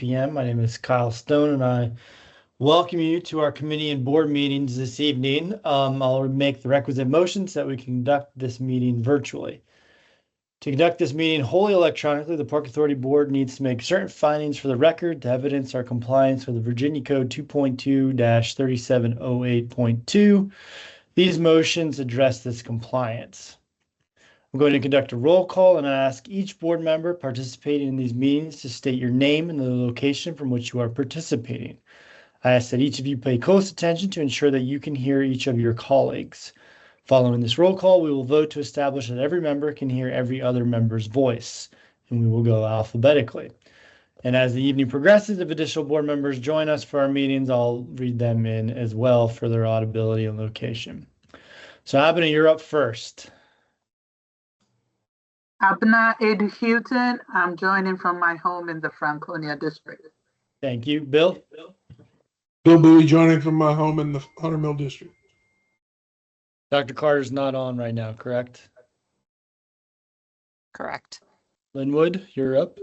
p.m. My name is Kyle Stone, and I welcome you to our committee and board meetings this evening. I'll make the requisite motions so that we can conduct this meeting virtually. To conduct this meeting wholly electronically, the Park Authority Board needs to make certain findings for the record to evidence our compliance with the Virginia Code 2.2-3708.2. These motions address this compliance. I'm going to conduct a roll call and I ask each board member participating in these meetings to state your name and the location from which you are participating. I ask that each of you pay close attention to ensure that you can hear each of your colleagues. Following this roll call, we will vote to establish that every member can hear every other member's voice, and we will go alphabetically. And as the evening progresses, if additional board members join us for our meetings, I'll read them in as well for their audibility and location. So Abena, you're up first. Abena Edu-Houghton. I'm joining from my home in the Franconia district. Thank you. Bill? Bill Bowie joining from my home in the Hunter Mill district. Dr. Carter's not on right now, correct? Correct. Linwood, you're up.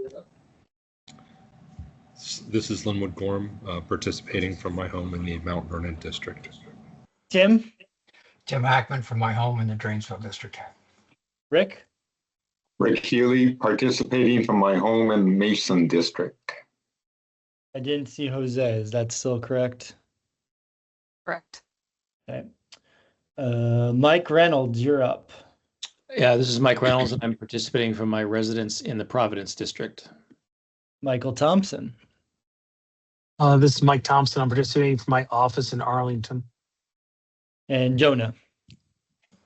This is Linwood Gorham, participating from my home in the Mount Vernon district. Tim? Tim Hackman from my home in the Drainsville district. Rick? Rick Healy, participating from my home in Mason district. I didn't see Jose. Is that still correct? Correct. Okay. Mike Reynolds, you're up. Yeah, this is Mike Reynolds, and I'm participating from my residence in the Providence district. Michael Thompson. This is Mike Thompson. I'm participating from my office in Arlington. And Jonah.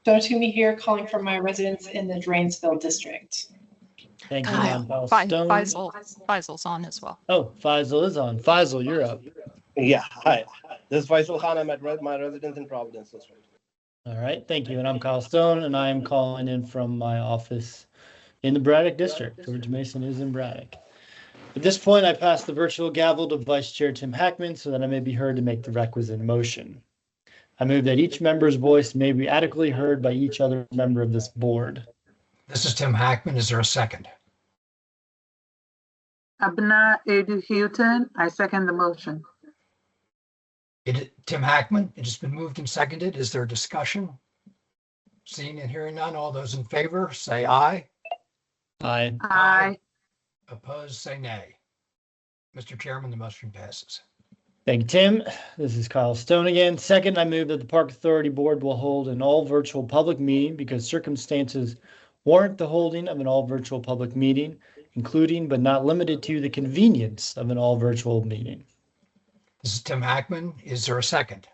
Jonah Toomey here, calling from my residence in the Drainsville district. Thank you, Faisal's on as well. Oh, Faisal is on. Faisal, you're up. Yeah, hi. This is Faisal Khan. I'm at my residence in Providence district. All right, thank you. And I'm Kyle Stone, and I am calling in from my office in the Braddock district. George Mason is in Braddock. At this point, I pass the virtual gavel to Vice Chair Tim Hackman so that I may be heard to make the requisite motion. I move that each member's voice may be adequately heard by each other member of this board. This is Tim Hackman. Is there a second? Abena Edu-Houghton. I second the motion. Tim Hackman, it has been moved and seconded. Is there discussion? Seeing and hearing none, all those in favor say aye. Aye. Aye. Opposed, say nay. Mr. Chairman, the motion passes. Thank you, Tim. This is Kyle Stone again. Second, I move that the Park Authority Board will hold an all-virtual public meeting because circumstances warrant the holding of an all-virtual public meeting, including but not limited to the convenience of an all-virtual meeting. This is Tim Hackman. Is there a second?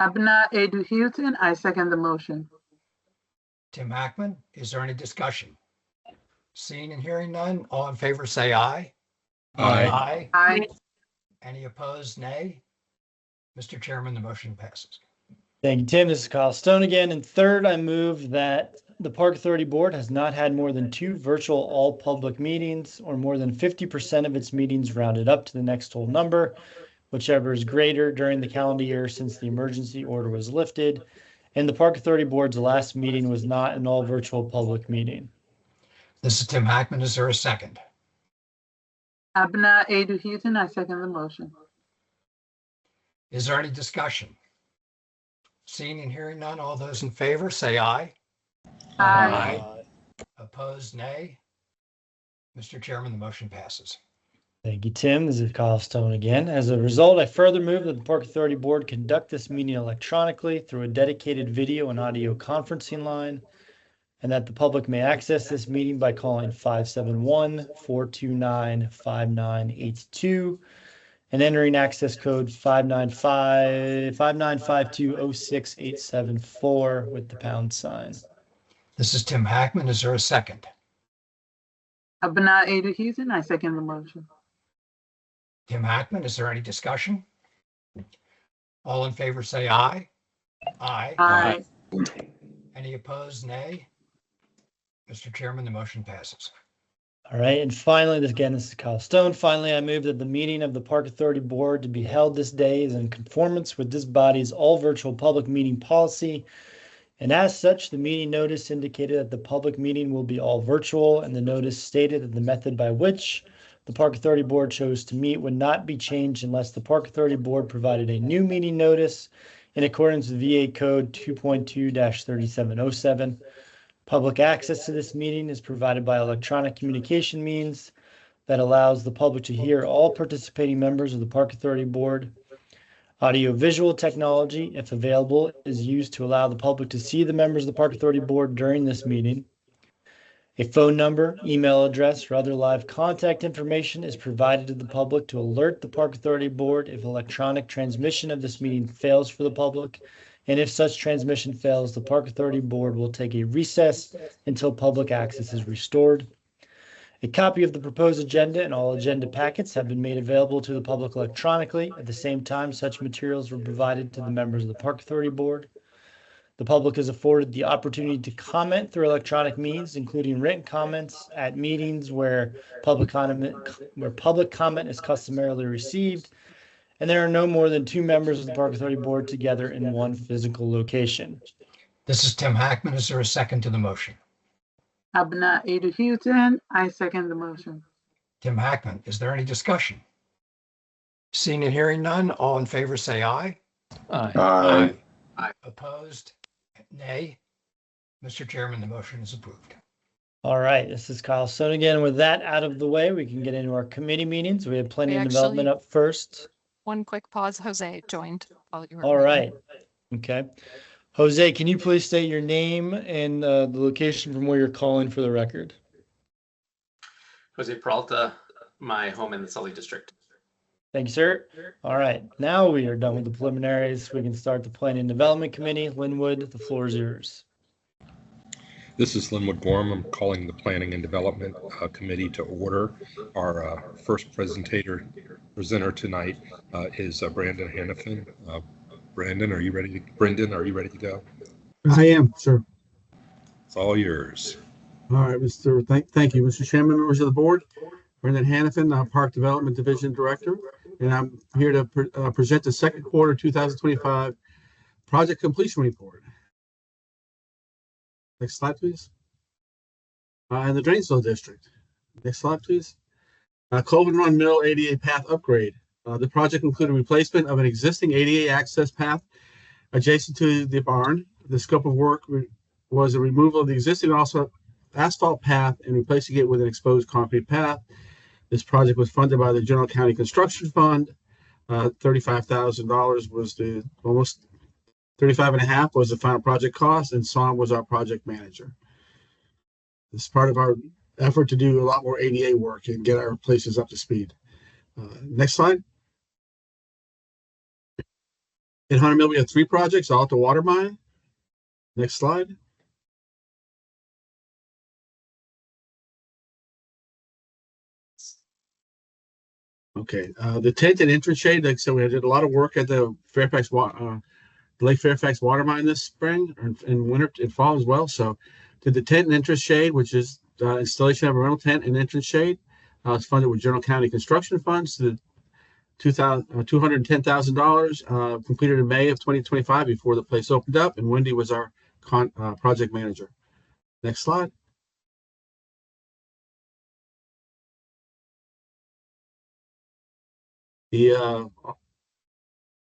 Abena Edu-Houghton. I second the motion. Tim Hackman, is there any discussion? Seeing and hearing none, all in favor say aye. Aye. Aye. Any opposed, nay? Mr. Chairman, the motion passes. Thank you, Tim. This is Kyle Stone again. And third, I move that the Park Authority Board has not had more than 2 virtual all-public meetings or more than 50% of its meetings rounded up to the next whole number, whichever is greater during the calendar year since the emergency order was lifted. And the Park Authority Board's last meeting was not an all-virtual public meeting. This is Tim Hackman. Is there a second? Abena Edu-Houghton. I second the motion. Is there any discussion? Seeing and hearing none, all those in favor say aye. Aye. Opposed, nay. Mr. Chairman, the motion passes. Thank you, Tim. This is Kyle Stone again. As a result, I further move that the Park Authority Board conduct this meeting electronically through a dedicated video and audio conferencing line, and that the public may access this meeting by calling 571-429-5982 and entering access code 595206-874 with the pound sign. This is Tim Hackman. Is there a second? Abena Edu-Houghton. I second the motion. Tim Hackman, is there any discussion? All in favor say aye. Aye. Aye. Any opposed, nay? Mr. Chairman, the motion passes. All right, and finally, this is Kyle Stone. Finally, I move that the meeting of the Park Authority Board to be held this day is in conformance with this body's all virtual public meeting policy. And as such, the meeting notice indicated that the public meeting will be all virtual, and the notice stated that the method by which the Park Authority Board chose to meet would not be changed unless the Park Authority Board provided a new meeting notice in accordance with VA Code 2.2-3707. Public access to this meeting is provided by electronic communication means that allows the public to hear all participating members of the Park Authority Board. Audio-visual technology, if available, is used to allow the public to see the members of the Park Authority Board during this meeting. A phone number, email address, or other live contact information is provided to the public to alert the Park Authority Board if electronic transmission of this meeting fails for the public. And if such transmission fails, the Park Authority Board will take a recess until public access is restored. A copy of the proposed agenda and all agenda packets have been made available to the public electronically. At the same time, such materials were provided to the members of the Park Authority Board. The public is afforded the opportunity to comment through electronic means, including written comments at meetings where public comment is customarily received, and there are no more than 2 members of the Park Authority Board together in one physical location. This is Tim Hackman. Is there a second to the motion? Abna Adu Houghton, I second the motion. Tim Hackman, is there any discussion? Seeing and hearing none, all in favor say aye. Aye. Aye. Opposed? Nay. Mr. Chairman, the motion is approved. All right, this is Kyle Stone again. With that out of the way, we can get into our committee meetings. We have planning and development up first. One quick pause. Jose joined while you were. All right. Okay. Jose, can you please state your name and the location from where you're calling for the record? Jose Peralta, my home in the Sully District. Thank you, sir. All right. Now we are done with the preliminaries. We can start the Planning and Development Committee. Linwood, the floor is yours. This is Linwood Gorham. I'm calling the Planning and Development Committee to order. Our first presenter tonight is Brandon Hannafin. Brendan, are you ready to go? I am, sir. It's all yours. All right, thank you, Mr. Chairman, members of the board. Brendan Hannafin, Park Development Division Director, and I'm here to present the second quarter 2025 project completion report. Next slide, please. In the Drainsville District. Next slide, please. Colvin Run Mill ADA path upgrade. The project included replacement of an existing ADA access path adjacent to the barn. The scope of work was a removal of the existing asphalt path and replacing it with an exposed concrete path. This project was funded by the General County Construction Fund. $35,000 was almost 35.5 was the final project cost, and SOM was our project manager. This is part of our effort to do a lot more ADA work and get our places up to speed. Next slide. In Hunter Mill, we have 3 projects, all at the water mine. Next slide. Okay, the tent and entrance shade, like I said, we did a lot of work at the Lake Fairfax water mine this spring and winter and fall as well. So did the tent and entrance shade, which is installation of a rental tent and entrance shade. It's funded with General County Construction Funds to the $210,000, completed in May of 2025 before the place opened up, and Wendy was our project manager. Next slide.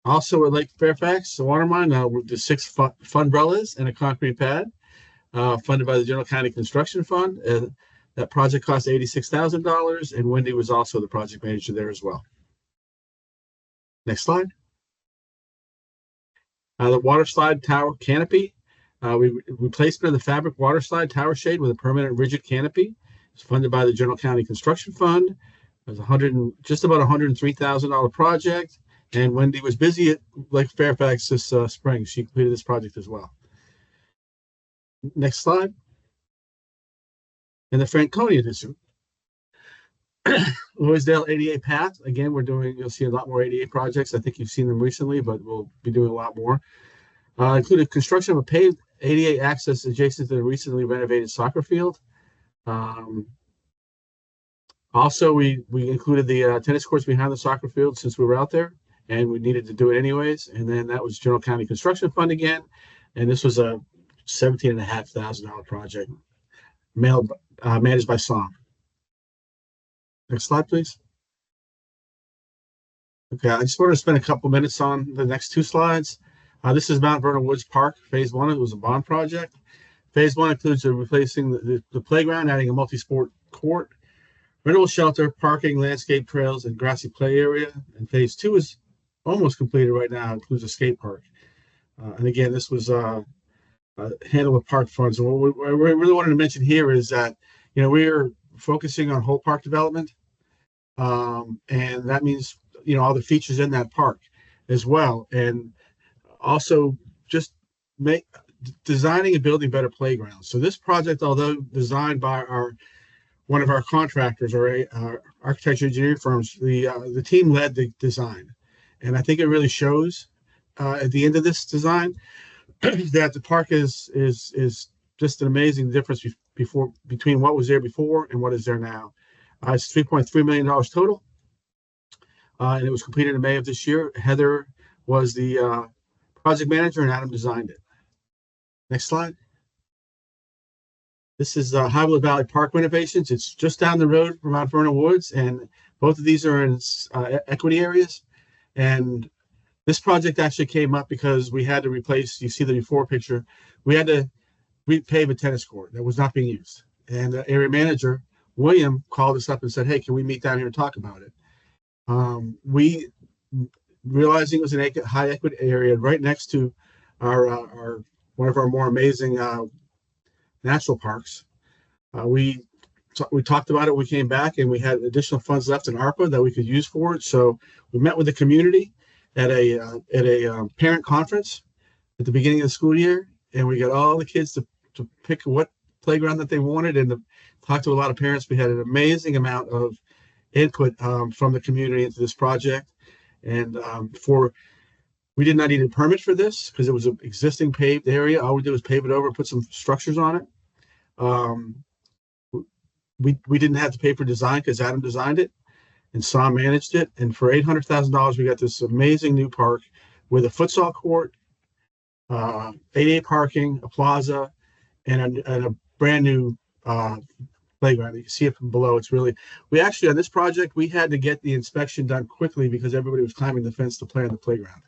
Also at Lake Fairfax, the water mine, with the 6 funbrellas and a concrete pad, funded by the General County Construction Fund. That project cost $86,000, and Wendy was also the project manager there as well. Next slide. The water slide tower canopy. We replacement of the fabric water slide tower shade with a permanent rigid canopy. It's funded by the General County Construction Fund. It was just about $103,000 project, and Wendy was busy at Lake Fairfax this spring. She completed this project as well. Next slide. In the Franconia District, Louisdale ADA path. Again, you'll see a lot more ADA projects. I think you've seen them recently, but we'll be doing a lot more. Included construction of a paved ADA access adjacent to the recently renovated soccer field. Also, we included the tennis courts behind the soccer field since we were out there, and we needed to do it anyways. And then that was General County Construction Fund again, and this was a $17,500 project managed by SOM. Next slide, please. Okay, I just wanted to spend a couple minutes on the next two slides. This is Mount Vernon Woods Park, Phase 1. It was a bond project. Phase 1 includes replacing the playground, adding a multi-sport court, rental shelter, parking, landscape trails, and grassy play area. And Phase 2 is almost completed right now. It includes a skate park. And again, this was handled with park funds. And what we really wanted to mention here is that, we're focusing on whole park development. And that means, all the features in that park as well. And also just designing and building better playgrounds. So this project, although designed by one of our contractors or our architecture engineering firms, the team led the design. And I think it really shows at the end of this design that the park is just an amazing difference between what was there before and what is there now. It's $3.3 million total. And it was completed in May of this year. Heather was the project manager and Adam designed it. Next slide. This is Highwood Valley Park renovations. It's just down the road from Mount Vernon Woods, and both of these are in equity areas. And this project actually came up because we had to replace, you see the before picture, we had to repave a tennis court that was not being used. And the area manager, William, called us up and said, hey, can we meet down here and talk about it? We, realizing it was an high equity area right next to our one of our more amazing national parks, we talked about it. We came back and we had additional funds left in ARPA that we could use for it. So we met with the community at a parent conference at the beginning of the school year, and we got all the kids to pick what playground that they wanted and talk to a lot of parents. We had an amazing amount of input from the community into this project. And we did not need a permit for this because it was an existing paved area. All we did was pave it over and put some structures on it. We didn't have to pay for design because Adam designed it and Sam managed it. And for $800,000, we got this amazing new park with a futsal court, ADA parking, a plaza, and a brand new playground. You can see it from below. It's really, we actually, on this project, we had to get the inspection done quickly because everybody was climbing the fence to play on the playground.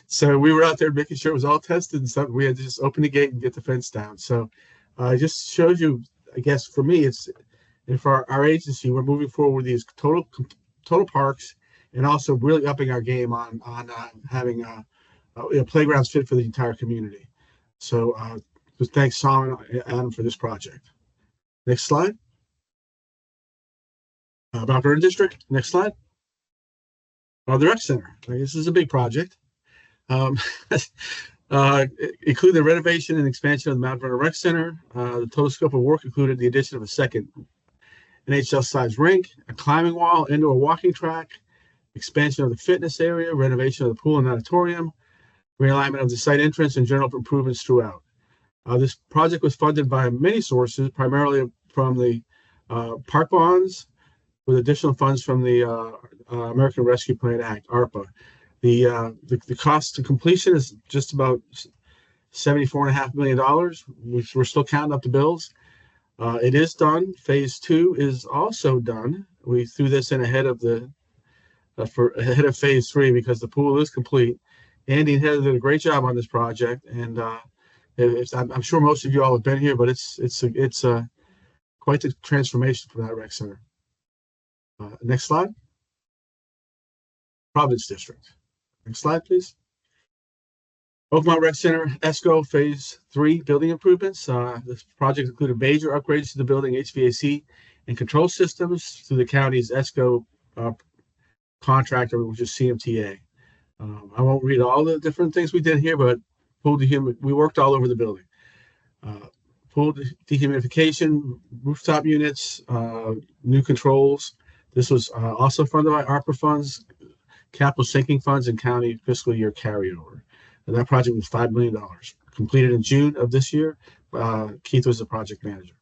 So we were out there making sure it was all tested and stuff. We had to just open the gate and get the fence down. So it just shows you, I guess for me, and for our agency, we're moving forward with these total parks and also really upping our game on having playgrounds fit for the entire community. So just thanks Sam and Adam for this project. Next slide. Mount Vernon District. Next slide. The rec center. This is a big project. Include the renovation and expansion of the Mount Vernon Rec Center. The total scope of work included the addition of a second NHL-sized rink, a climbing wall, indoor walking track, expansion of the fitness area, renovation of the pool and auditorium, realignment of the site entrance, and general improvements throughout. This project was funded by many sources, primarily from the park bonds, with additional funds from the American Rescue Plan Act, ARPA. The cost to completion is just about $74.5 million. We're still counting up the bills. It is done. Phase 2 is also done. We threw this in ahead of ahead of Phase 3 because the pool is complete. Andy and Heather did a great job on this project, and I'm sure most of you all have been here, but it's quite the transformation for that rec center. Next slide. Providence District. Next slide, please. Oakmont Rec Center, ESCO Phase 3 building improvements. This project included major upgrades to the building HVAC and control systems through the county's ESCO contractor, which is CMTA. I won't read all the different things we did here, but we worked all over the building. Pool dehumidification, rooftop units, new controls. This was also funded by ARPA funds, capital sinking funds, and county fiscal year carryover. And that project was $5 million. Completed in June of this year. Keith was the project manager.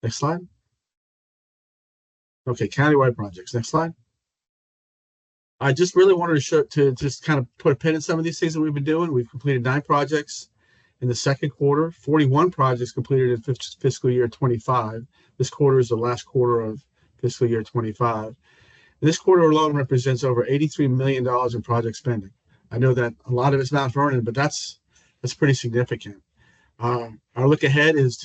Next slide. Okay, countywide projects. Next slide. I just really wanted to just kind of put a pin in some of these things that we've been doing. We've completed 9 projects In the second quarter, 41 projects completed in fiscal year 25. This quarter is the last quarter of fiscal year 25. This quarter alone represents over $83 million in project spending. I know that a lot of it's Mount Vernon, but that's pretty significant. Our look ahead is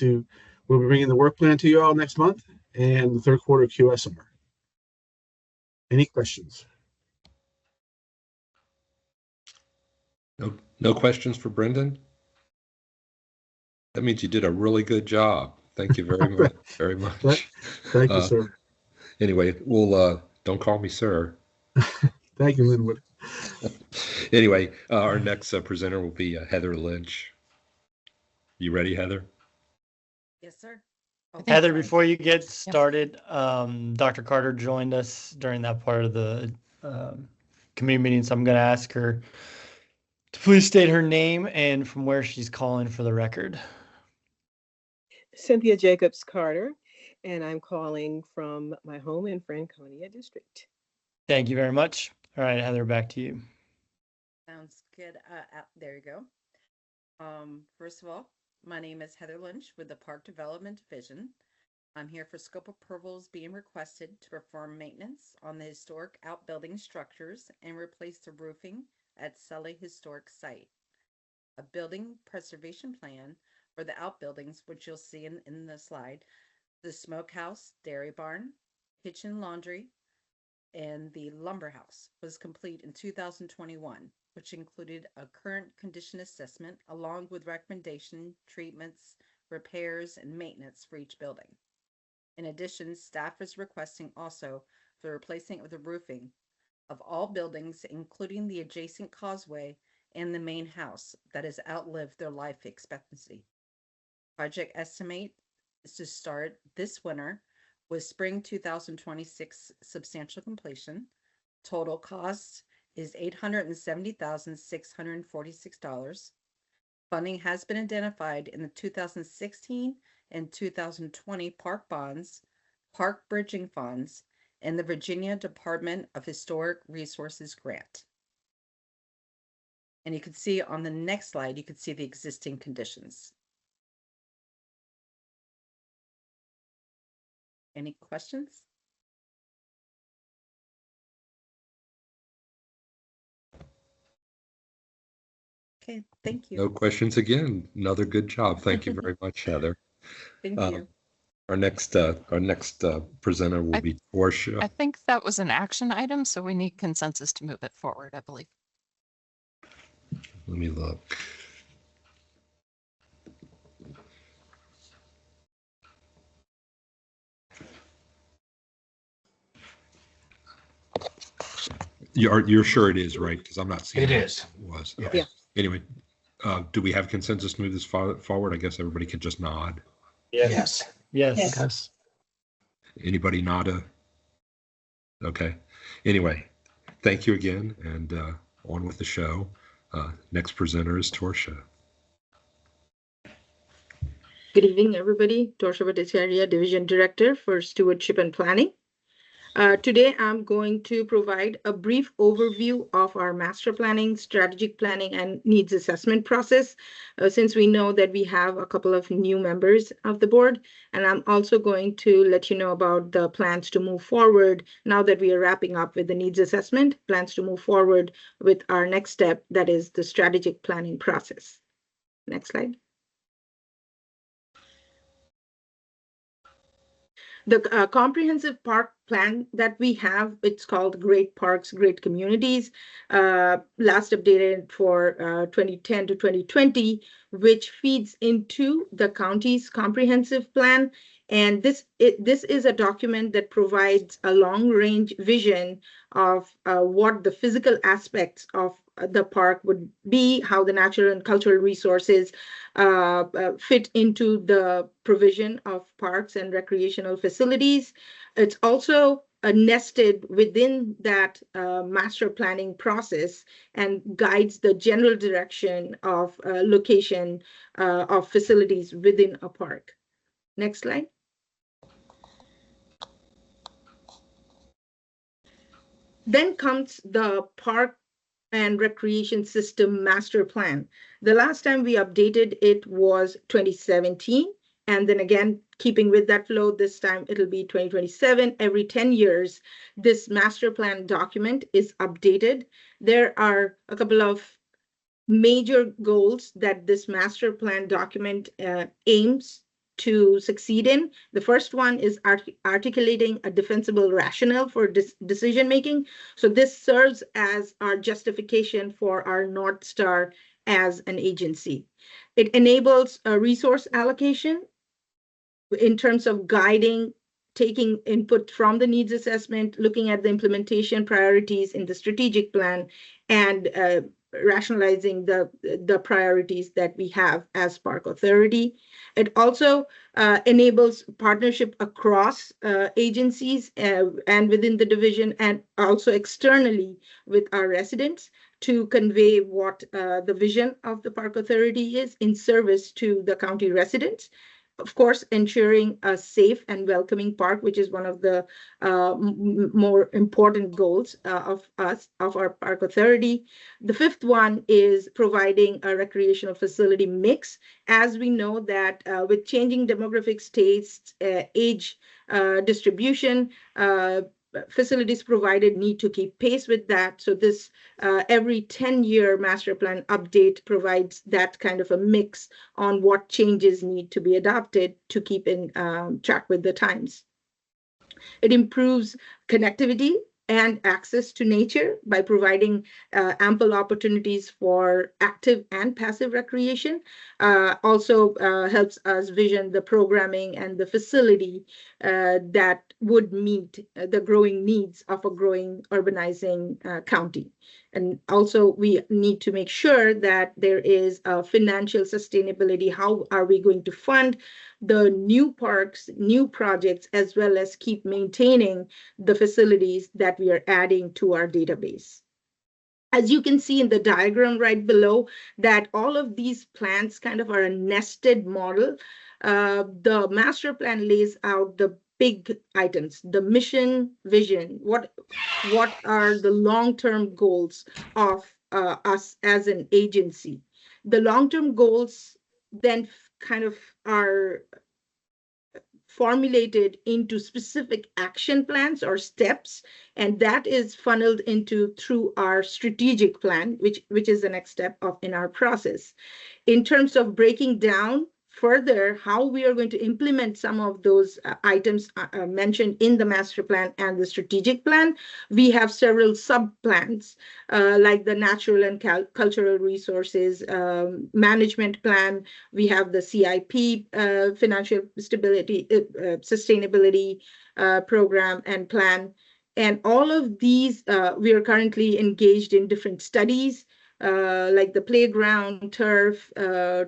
we'll be bringing the work plan to you all next month and the third quarter QSR. Any questions? No questions for Brendan? That means you did a really good job. Thank you very much. Very much. Thank you, sir. Anyway, we'll don't call me sir. Thank you, Linwood. Anyway, our next presenter will be Heather Lynch. You ready, Heather? Yes, sir. Heather, before you get started, Dr. Carter joined us during that part of the committee meeting, so I'm going to ask her to please state her name and from where she's calling for the record. Cynthia Jacobs Carter, and I'm calling from my home in Franconia District. Thank you very much. All right, Heather, back to you. Sounds good. There you go. First of all, my name is Heather Lynch with the Park Development Division. I'm here for scope approvals being requested to perform maintenance on the historic outbuilding structures and replace the roofing at Sully Historic Site. A building preservation plan for the outbuildings, which you'll see in the slide, the smokehouse, dairy barn, kitchen, laundry, and the lumber house was complete in 2021, which included a current condition assessment along with recommendation, treatments, repairs, and maintenance for each building. In addition, staff is requesting also the replacement of the roofing of all buildings, including the adjacent causeway and the main house that has outlived their life expectancy. Project estimate is to start this winter with spring 2026 substantial completion. Total cost is $870,646. Funding has been identified in the 2016 and 2020 park bonds, park bridging funds, and the Virginia Department of Historic Resources grant. And you can see on the next slide, you can see the existing conditions. Any questions? Okay, thank you. No questions again. Another good job. Thank you very much, Heather. Thank you. Our next presenter will be Portia. I think that was an action item, so we need consensus to move it forward, I believe. Let me look. You're sure it is, right? Because I'm not seeing It is. Was. Yeah. Okay. Anyway, do we have consensus to move this forward? I guess everybody can just nod. Yes. Yes. Anybody nod? Okay. Anyway, thank you again, and on with the show. Next presenter is Torsia. Good evening, everybody. Torsia Bhattacharya, Division Director for Stewardship and Planning. Today, I'm going to provide a brief overview of our master planning, strategic planning, and needs assessment process, since we know that we have a couple of new members of the board. And I'm also going to let you know about the plans to move forward now that we are wrapping up with the needs assessment, plans to move forward with our next step, that is the strategic planning process. Next slide. The comprehensive park plan that we have, it's called Great Parks, Great Communities, last updated for 2010 to 2020, which feeds into the county's comprehensive plan. And this is a document that provides a long-range vision of what the physical aspects of the park would be, how the natural and cultural resources fit into the provision of parks and recreational facilities. It's also nested within that master planning process and guides the general direction of location of facilities within a park. Next slide. Then comes the park and Recreation System Master Plan. The last time we updated it was 2017. And then again, keeping with that flow, this time it'll be 2027. Every 10 years, this master plan document is updated. There are a couple of major goals that this master plan document aims to succeed in. The first one is articulating a defensible rationale for decision making. So this serves as our justification for our North Star as an agency. It enables a resource allocation in terms of guiding, taking input from the needs assessment, looking at the implementation priorities in the strategic plan, and rationalizing the priorities that we have as Park Authority. It also enables partnership across agencies and within the division, and also externally with our residents, to convey what the vision of the Park Authority is in service to the county residents. Of course, ensuring a safe and welcoming park, which is one of the more important goals of our Park Authority. The fifth one is providing a recreational facility mix. As we know that with changing demographic states, age distribution, facilities provided need to keep pace with that. So this every 10-year master plan update provides that kind of a mix on what changes need to be adopted to keep in track with the times. It improves connectivity and access to nature by providing ample opportunities for active and passive recreation. Also helps us vision the programming and the facility that would meet the growing needs of a growing urbanizing county. And also we need to make sure that there is a financial sustainability. How are we going to fund the new parks, new projects, as well as keep maintaining the facilities that we are adding to our database? As you can see in the diagram right below, that all of these plans kind of are a nested model. The master plan lays out the big items, the mission, vision, what are the long-term goals of us as an agency. The long-term goals then kind of are formulated into specific action plans or steps, and that is funneled into through our strategic plan, which is the next step in our process. In terms of breaking down further how we are going to implement some of those items mentioned in the master plan and the strategic plan, we have several sub-plans like the natural and cultural resources management plan. We have the CIP, financial stability, sustainability program and plan. And all of these, we are currently engaged in different studies, like the playground, turf,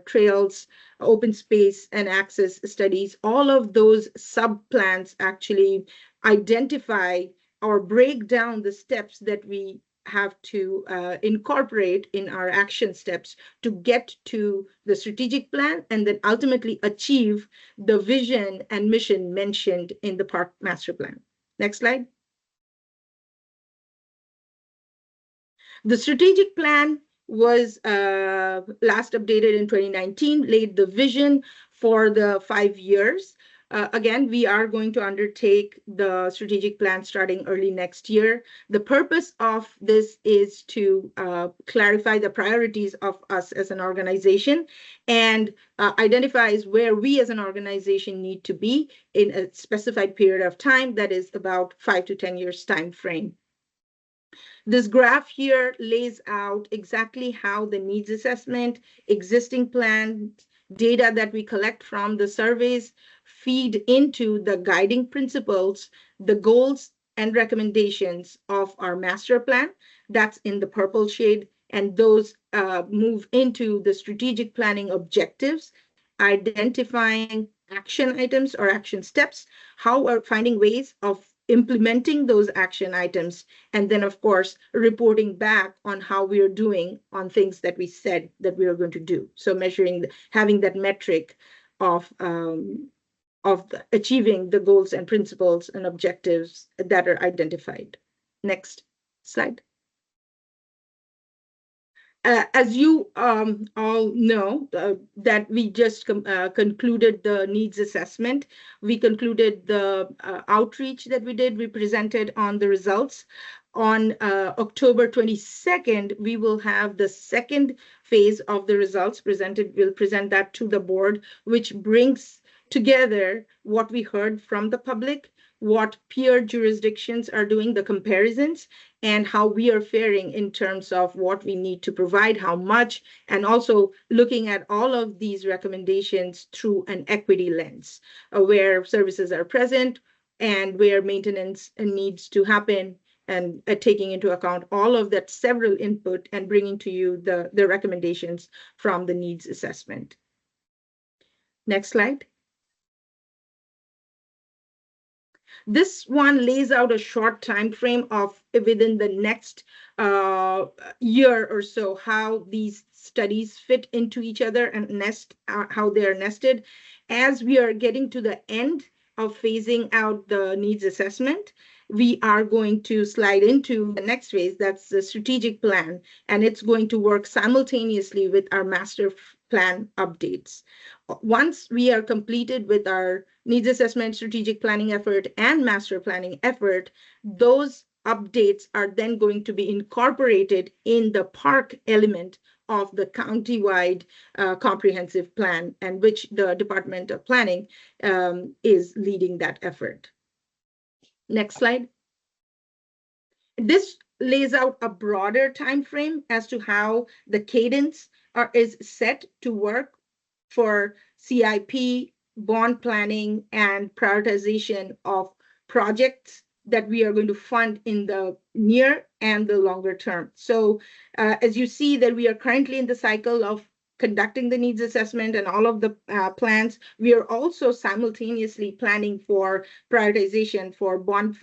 trails, open space and access studies. All of those sub-plans actually identify or break down the steps that we have to incorporate in our action steps to get to the strategic plan and then ultimately achieve the vision and mission mentioned in the park master plan. Next slide. The strategic plan was last updated in 2019, laid the vision for the 5 years. Again, we are going to undertake the strategic plan starting early next year. The purpose of this is to clarify the priorities of us as an organization and identifies where we as an organization need to be in a specified period of time that is about 5 to 10 years time frame. This graph here lays out exactly how the needs assessment, existing plan, data that we collect from the surveys feed into the guiding principles, the goals and recommendations of our master plan. That's in the purple shade, and those move into the strategic planning objectives, identifying action items or action steps, how we're finding ways of implementing those action items, and then of course reporting back on how we are doing on things that we said that we are going to do. So measuring, having that metric of achieving the goals and principles and objectives that are identified. Next slide. As you all know, that we just concluded the needs assessment. We concluded the outreach that we did. We presented on the results. On October 22nd, we will have the second phase of the results presented. We'll present that to the board, which brings together what we heard from the public, what peer jurisdictions are doing, the comparisons, and how we are faring in terms of what we need to provide, how much, and also looking at all of these recommendations through an equity lens, where services are present and where maintenance needs to happen, and taking into account all of that several input and bringing to you the recommendations from the needs assessment. Next slide. This one lays out a short time frame of within the next year or so, how these studies fit into each other and how they are nested. As we are getting to the end of phasing out the needs assessment, we are going to slide into the next phase. That's the strategic plan, and it's going to work simultaneously with our master plan updates. Once we are completed with our needs assessment, strategic planning effort, and master planning effort, those updates are then going to be incorporated in the park element of the countywide comprehensive plan, and which the Department of Planning is leading that effort. Next slide. This lays out a broader time frame as to how the cadence is set to work for CIP, bond planning, and prioritization of projects that we are going to fund in the near and the longer term. So as you see that we are currently in the cycle of conducting the needs assessment and all of the plans, we are also simultaneously planning for prioritization for bond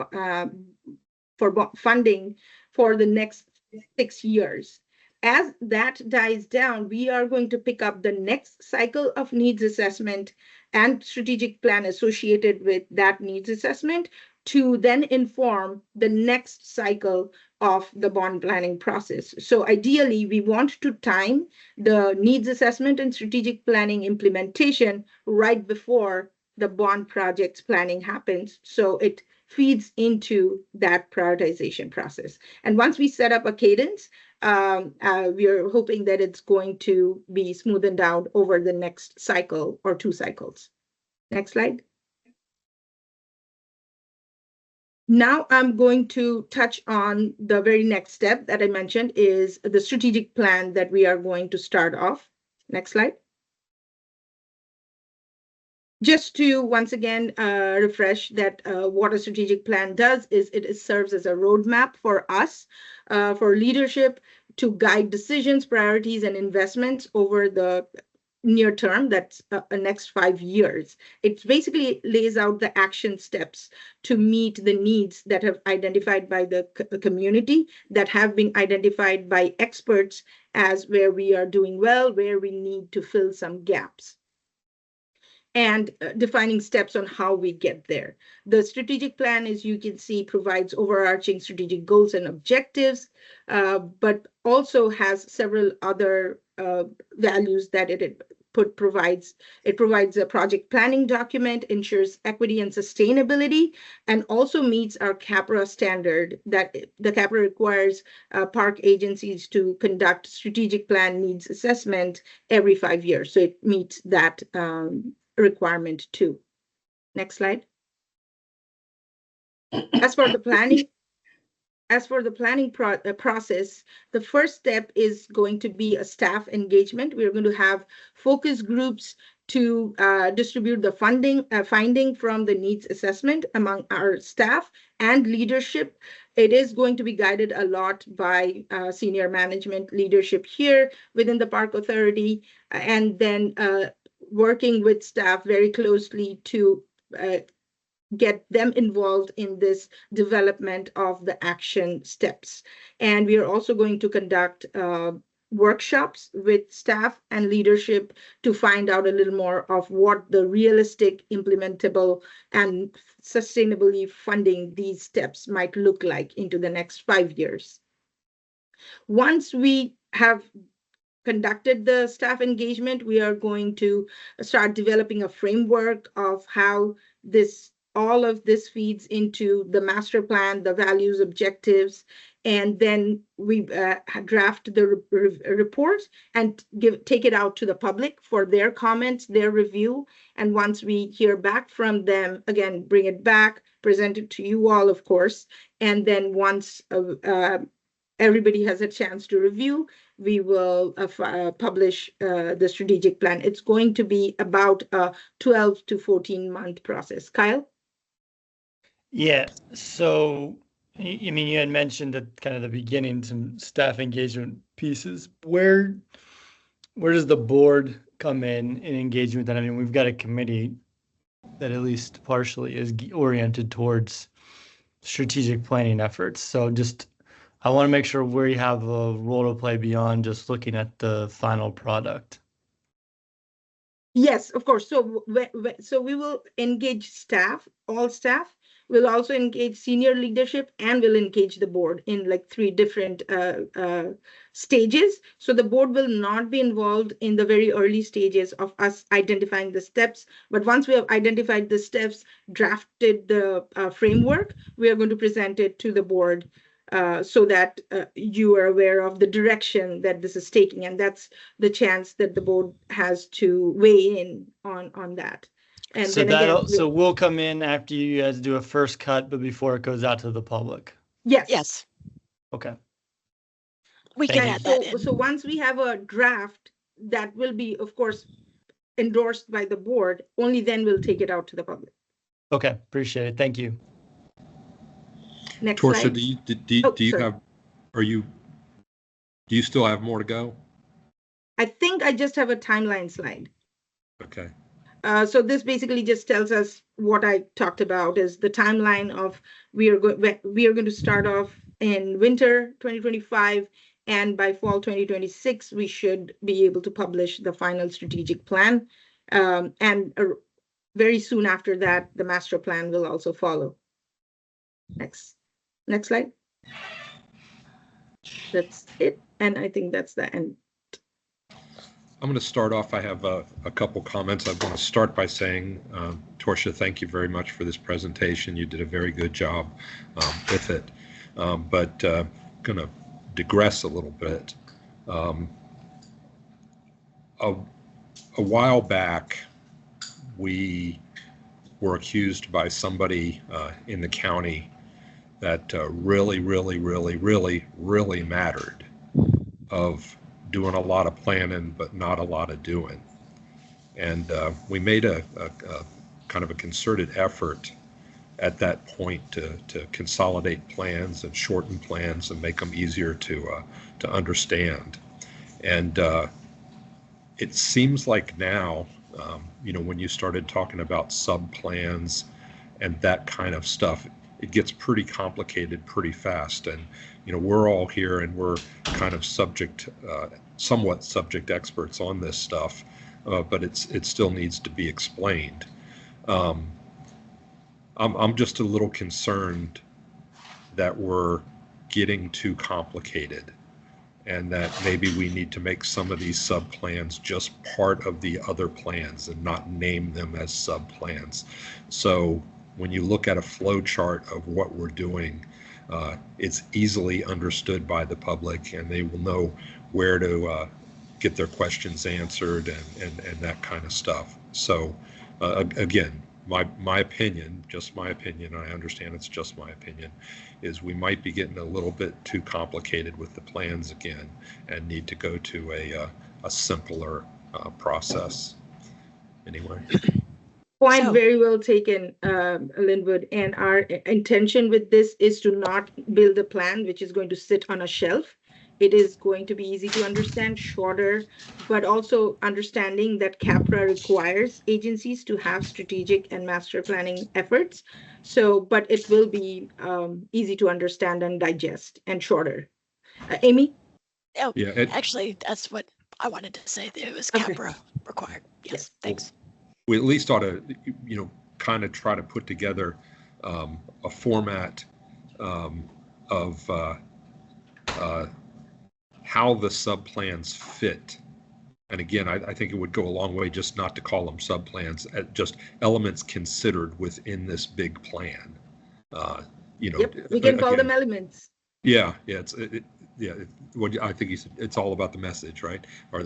funding for the next 6 years. As that dies down, we are going to pick up the next cycle of needs assessment and strategic plan associated with that needs assessment to then inform the next cycle of the bond planning process. So ideally, we want to time the needs assessment and strategic planning implementation right before the bond project's planning happens, so it feeds into that prioritization process. And once we set up a cadence, we are hoping that it's going to be smoothened out over the next cycle or 2 cycles. Next slide. Now I'm going to touch on the very next step that I mentioned, is the strategic plan that we are going to start off. Next slide. Just to once again refresh that what a strategic plan does is it serves as a roadmap for us, for leadership, to guide decisions, priorities, and investments over the near term, that's next 5 years. It basically lays out the action steps to meet the needs that have identified by the community, that have been identified by experts as where we are doing well, where we need to fill some gaps, and defining steps on how we get there. The strategic plan, as you can see, provides overarching strategic goals and objectives, but also has several other values that it provides. It provides a project planning document, ensures equity and sustainability, and also meets our CAPRA standard that the CAPRA requires park agencies to conduct strategic plan needs assessment every 5 years. So it meets that requirement too. Next slide. As for the planning process, the first step is going to be a staff engagement. We're going to have focus groups to distribute the finding from the needs assessment among our staff and leadership. It is going to be guided a lot by senior management leadership here within the Park Authority, and then working with staff very closely to get them involved in this development of the action steps. And we are also going to conduct workshops with staff and leadership to find out a little more of what the realistic, implementable, and sustainably funding these steps might look like into the next 5 years. Once we have conducted the staff engagement. We are going to start developing a framework of how all of this feeds into the master plan, the values, objectives, and then we draft the report and take it out to the public for their comments, their review. And once we hear back from them, again, bring it back, present it to you all, of course. And then once everybody has a chance to review, we will publish the strategic plan. It's going to be about a 12 to 14 month process. Kyle? Yeah, so I mean, you had mentioned at kind of the beginning some staff engagement pieces. Where does the board come in engaging with that? I mean, we've got a committee that at least partially is oriented towards strategic planning efforts. So just, I want to make sure we have a role to play beyond just looking at the final product. Yes, of course. So we will engage staff, all staff. We'll also engage senior leadership, and we'll engage the board in like 3 different stages. So the board will not be involved in the very early stages of us identifying the steps. But once we have identified the steps, drafted the framework, we are going to present it to the board so that you are aware of the direction that this is taking. And that's the chance that the board has to weigh in on that. And so so we'll come in after you guys do a first cut, but before it goes out to the public. Yes. Yes. Okay. We can add that in. So once we have a draft that will be, of course, endorsed by the board, only then we'll take it out to the public. Okay, appreciate it. Thank you. Next Torsia, slide. do you have, do you still have more to go? I think I just have a timeline slide. Okay. So this basically just tells us what I talked about is the timeline of we are going to start off in winter 2025, and by fall 2026 we should be able to publish the final strategic plan, and very soon after that the master plan will also follow. Next slide. That's it, and I think that's the end. I'm going to start off. I have a couple comments. I'm going to start by saying, Torsia, thank you very much for this presentation. You did a very good job with it. But going to digress a little bit. A while back, we were accused by somebody in the county that really mattered of doing a lot of planning, but not a lot of doing. And we made a kind of a concerted effort at that point to consolidate plans and shorten plans and make them easier to understand. And it seems like now, when you started talking about sub-plans and that kind of stuff, it gets pretty complicated pretty fast. And we're all here and we're kind of somewhat subject experts on this stuff, but it still needs to be explained. I'm just a little concerned that we're getting too complicated, and that maybe we need to make some of these sub-plans just part of the other plans and not name them as sub-plans. So when you look at a flow chart of what we're doing, it's easily understood by the public, and they will know where to get their questions answered and that kind of stuff. So again, my opinion, just my opinion, I understand it's just my opinion, is we might be getting a little bit too complicated with the plans again and need to go to a simpler process. Anyway. Point very well taken, Linwood. And our intention with this is to not build a plan which is going to sit on a shelf. It is going to be easy to understand, shorter, but also understanding that CAPRA requires agencies to have strategic and master planning efforts. So, but it will be easy to understand and digest and shorter. Amy? Oh, yeah, actually, that's what I wanted to say. It was CAPRA required. Yes, thanks. We at least ought to, kind of try to put together a format of how the subplans fit. And again, I think it would go a long way just not to call them subplans, just elements considered within this big plan. You know, Yep, we can call them elements. Yeah, yeah, I think it's all about the message, right? Or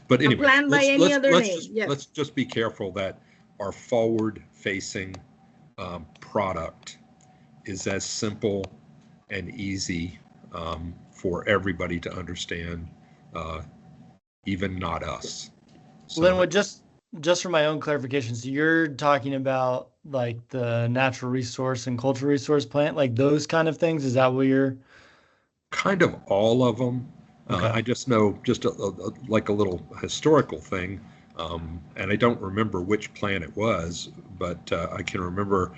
but anyway, a plan by any other name. Yes. Let's just be careful that our forward-facing product is as simple and easy for everybody to understand, even not us. So, Linwood, just for my own clarification, so you're talking about like the natural resource and cultural resource plan, like those kind of things? Is that what you're? Kind of all of them. Okay. I just know just like a little historical thing, and I don't remember which plan it was, but I can remember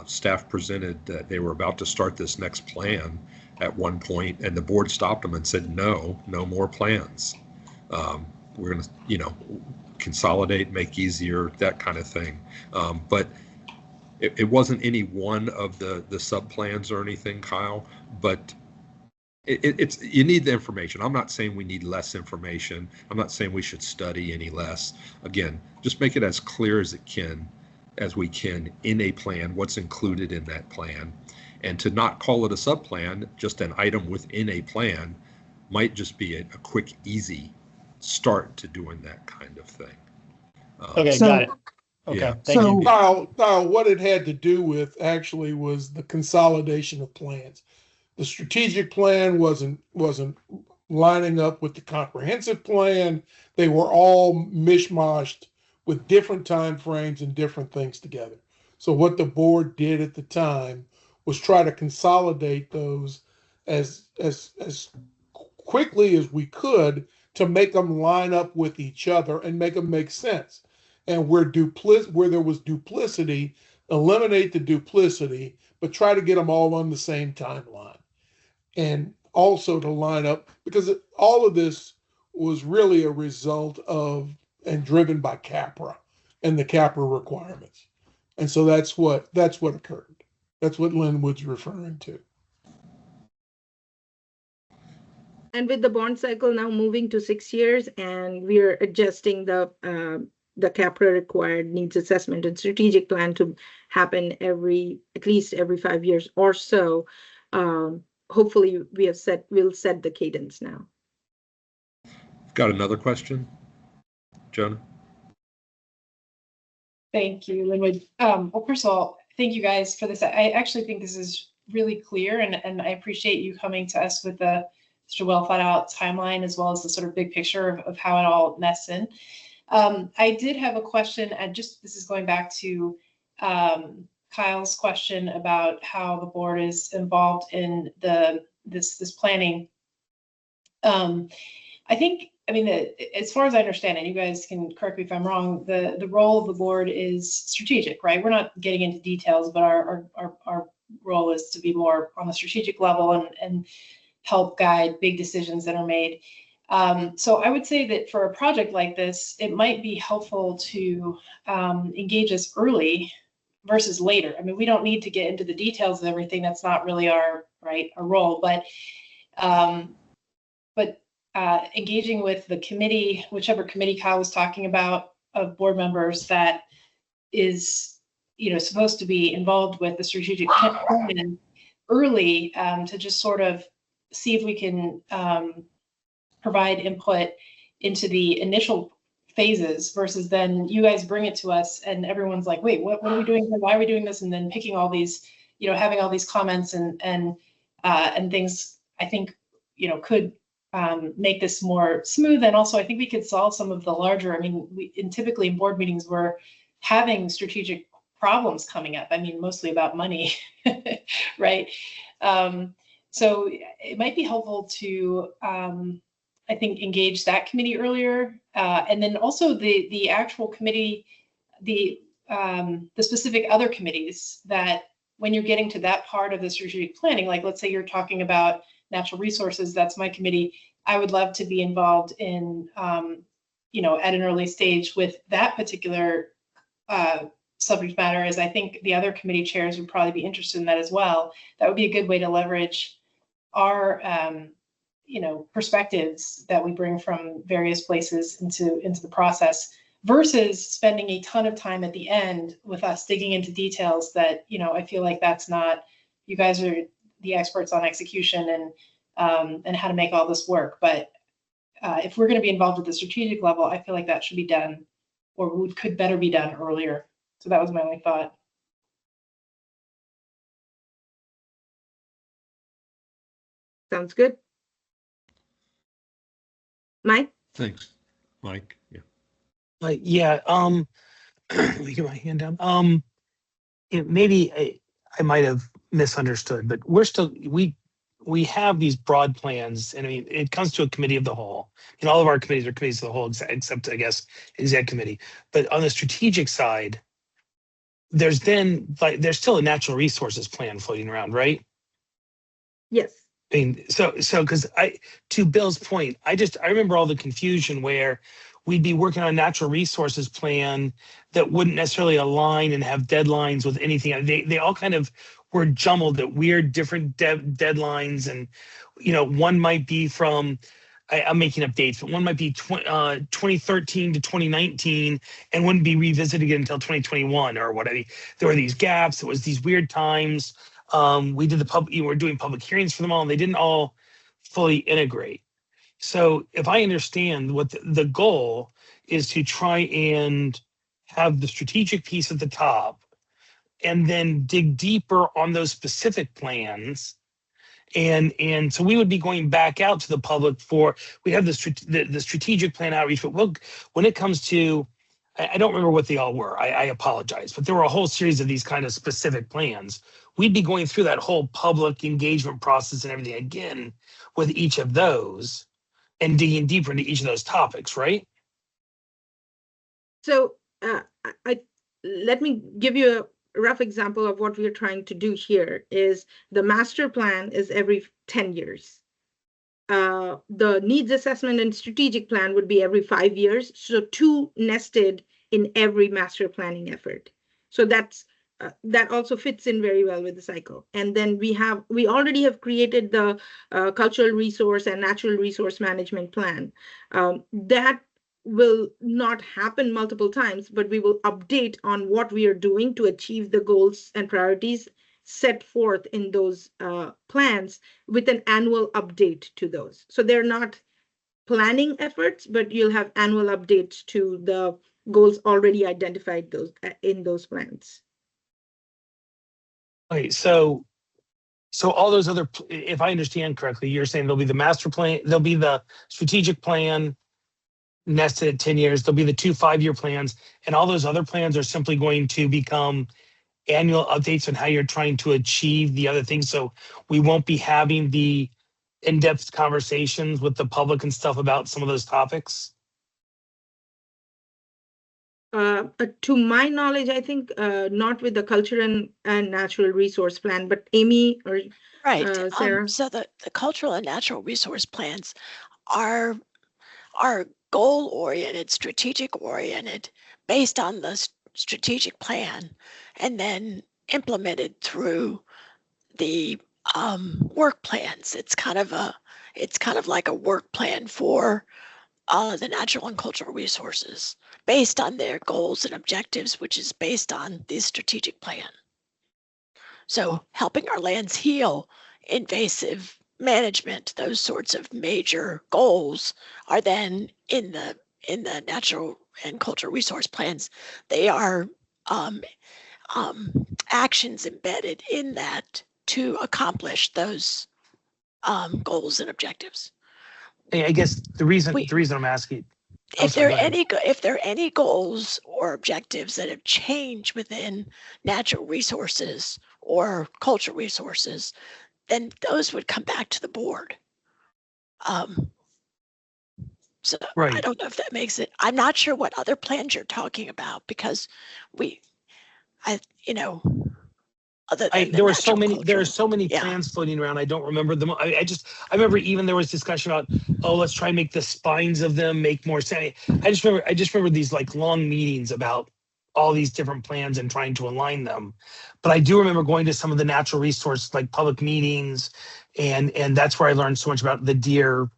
staff presented that they were about to start this next plan at one point, and the board stopped them and said, no more plans. We're going to, consolidate, make easier, that kind of thing. But it wasn't any one of the sub plans or anything, Kyle, but it's you need the information. I'm not saying we need less information. I'm not saying we should study any less. Again, just make it as clear as we can in a plan, what's included in that plan. And to not call it a sub plan, just an item within a plan, might just be a quick, easy start to doing that kind of thing. Okay, got it. Okay, yeah. thank you. Kyle, what it had to do with actually was the consolidation of plans. The strategic plan wasn't lining up with the comprehensive plan. They were all mishmashed with different time frames and different things together. So what the board did at the time was try to consolidate those as quickly as we could to make them line up with each other and make them make sense. And where there was duplicity, eliminate the duplicity, but try to get them all on the same timeline. And also to line up, because all of this was really a result of and driven by CAPRA and the CAPRA requirements. And so that's what occurred. That's what Linwood's referring to. And with the bond cycle now moving to 6 years, and we're adjusting the CAPRA required needs assessment and strategic plan to happen at least every 5 years or so. Hopefully we'll set the cadence now. Got another question, Jonah? Thank you, Linwood. Well, first of all, thank you guys for this. I actually think this is really clear, and I appreciate you coming to us with a sort of well thought out timeline, as well as the sort of big picture of how it all nests in. I did have a question, and this is going back to Kyle's question about how the board is involved in this planning. I mean, as far as I understand it, you guys can correct me if I'm wrong, the role of the board is strategic, right? We're not getting into details, but our role is to be more on the strategic level and help guide big decisions that are made. So I would say that for a project like this, it might be helpful to engage us early versus later. I mean, we don't need to get into the details of everything. That's not really our role, but engaging with the committee, whichever committee Kyle was talking about, of board members that is, supposed to be involved with the strategic plan early, to just sort of see if we can provide input into the initial phases versus then you guys bring it to us and everyone's like, wait, what are we doing here? Why are we doing this? And then picking all these, having all these comments and things, I think, could make this more smooth. And also, I think we could solve some of the larger, typically in board meetings, we're having strategic problems coming up. I mean, mostly about money, right? So it might be helpful to, I think, engage that committee earlier. And then also the actual committee, the specific other committees that when you're getting to that part of the strategic planning, like let's say you're talking about natural resources, that's my committee. I would love to be involved in, at an early stage with that particular subject matter, as I think the other committee chairs would probably be interested in that as well. That would be a good way to leverage our perspectives that we bring from various places into the process, versus spending a ton of time at the end with us digging into details that, I feel like that's not, you guys are the experts on execution and how to make all this work. But if we're going to be involved at the strategic level, I feel like that should be done, or could better be done earlier. So that was my only thought. Sounds good. Mike? Thanks, Mike. Yeah. Yeah. Let me get my hand down. Maybe I might have misunderstood, but we have these broad plans, and I mean, it comes to a committee of the whole. And all of our committees are committees of the whole, except I guess exec committee. But on the strategic side, there's still a natural resources plan floating around, right? Yes. I mean, so because to Bill's point, I remember all the confusion where we'd be working on a natural resources plan that wouldn't necessarily align and have deadlines with anything. They all kind of were jumbled at weird different deadlines, and one might be from I'm making up dates, but one might be 2013 to 2019 and wouldn't be revisited again until 2021 or whatever. There were these gaps. It was these weird times. We did we're doing public hearings for them all, and they didn't all fully integrate. So if I understand what the goal is, to try and have the strategic piece at the top and then dig deeper on those specific plans. And so we would be going back out to the public we have the strategic plan outreach, but when it comes to, I don't remember what they all were. I apologize, but there were a whole series of these kind of specific plans. We'd be going through that whole public engagement process and everything again with each of those and digging deeper into each of those topics, right? So let me give you a rough example of what we're trying to do here. Is the master plan is every 10 years. The needs assessment and strategic plan would be every 5 years. So 2 nested in every master planning effort. So that also fits in very well with the cycle. And then we already have created the cultural resource and natural resource management plan. That will not happen multiple times, but we will update on what we are doing to achieve the goals and priorities set forth in those plans with an annual update to those. So they're not planning efforts, but you'll have annual updates to the goals already identified in those plans. Okay, so all those other, if I understand correctly, you're saying there'll be the master plan, there'll be the strategic plan nested at 10 years, there'll be the 2 5-year plans, and all those other plans are simply going to become annual updates on how you're trying to achieve the other things. So we won't be having the in-depth conversations with the public and stuff about some of those topics. To my knowledge, I think not with the culture and natural resource plan, but Amy or Right. Sarah. So the cultural and natural resource plans are goal-oriented, strategic-oriented, based on the strategic plan, and then implemented through the work plans. It's kind of like a work plan for the natural and cultural resources, based on their goals and objectives, which is based on the strategic plan. So helping our lands heal, invasive management, those sorts of major goals are then in the natural and cultural resource plans. They are actions embedded in that to accomplish those goals and objectives. I guess the reason I'm asking, if there are any goals or objectives that have changed within natural resources or cultural resources, then those would come back to the board. So right. I don't know if that makes it. I'm not sure what other plans you're talking about, because there are so many plans floating around. I don't remember them. I remember even there was discussion about, let's try and make the spines of them make more sense. I just remember these like long meetings about all these different plans and trying to align them. But I do remember going to some of the natural resource, like public meetings, and that's where I learned so much about the deer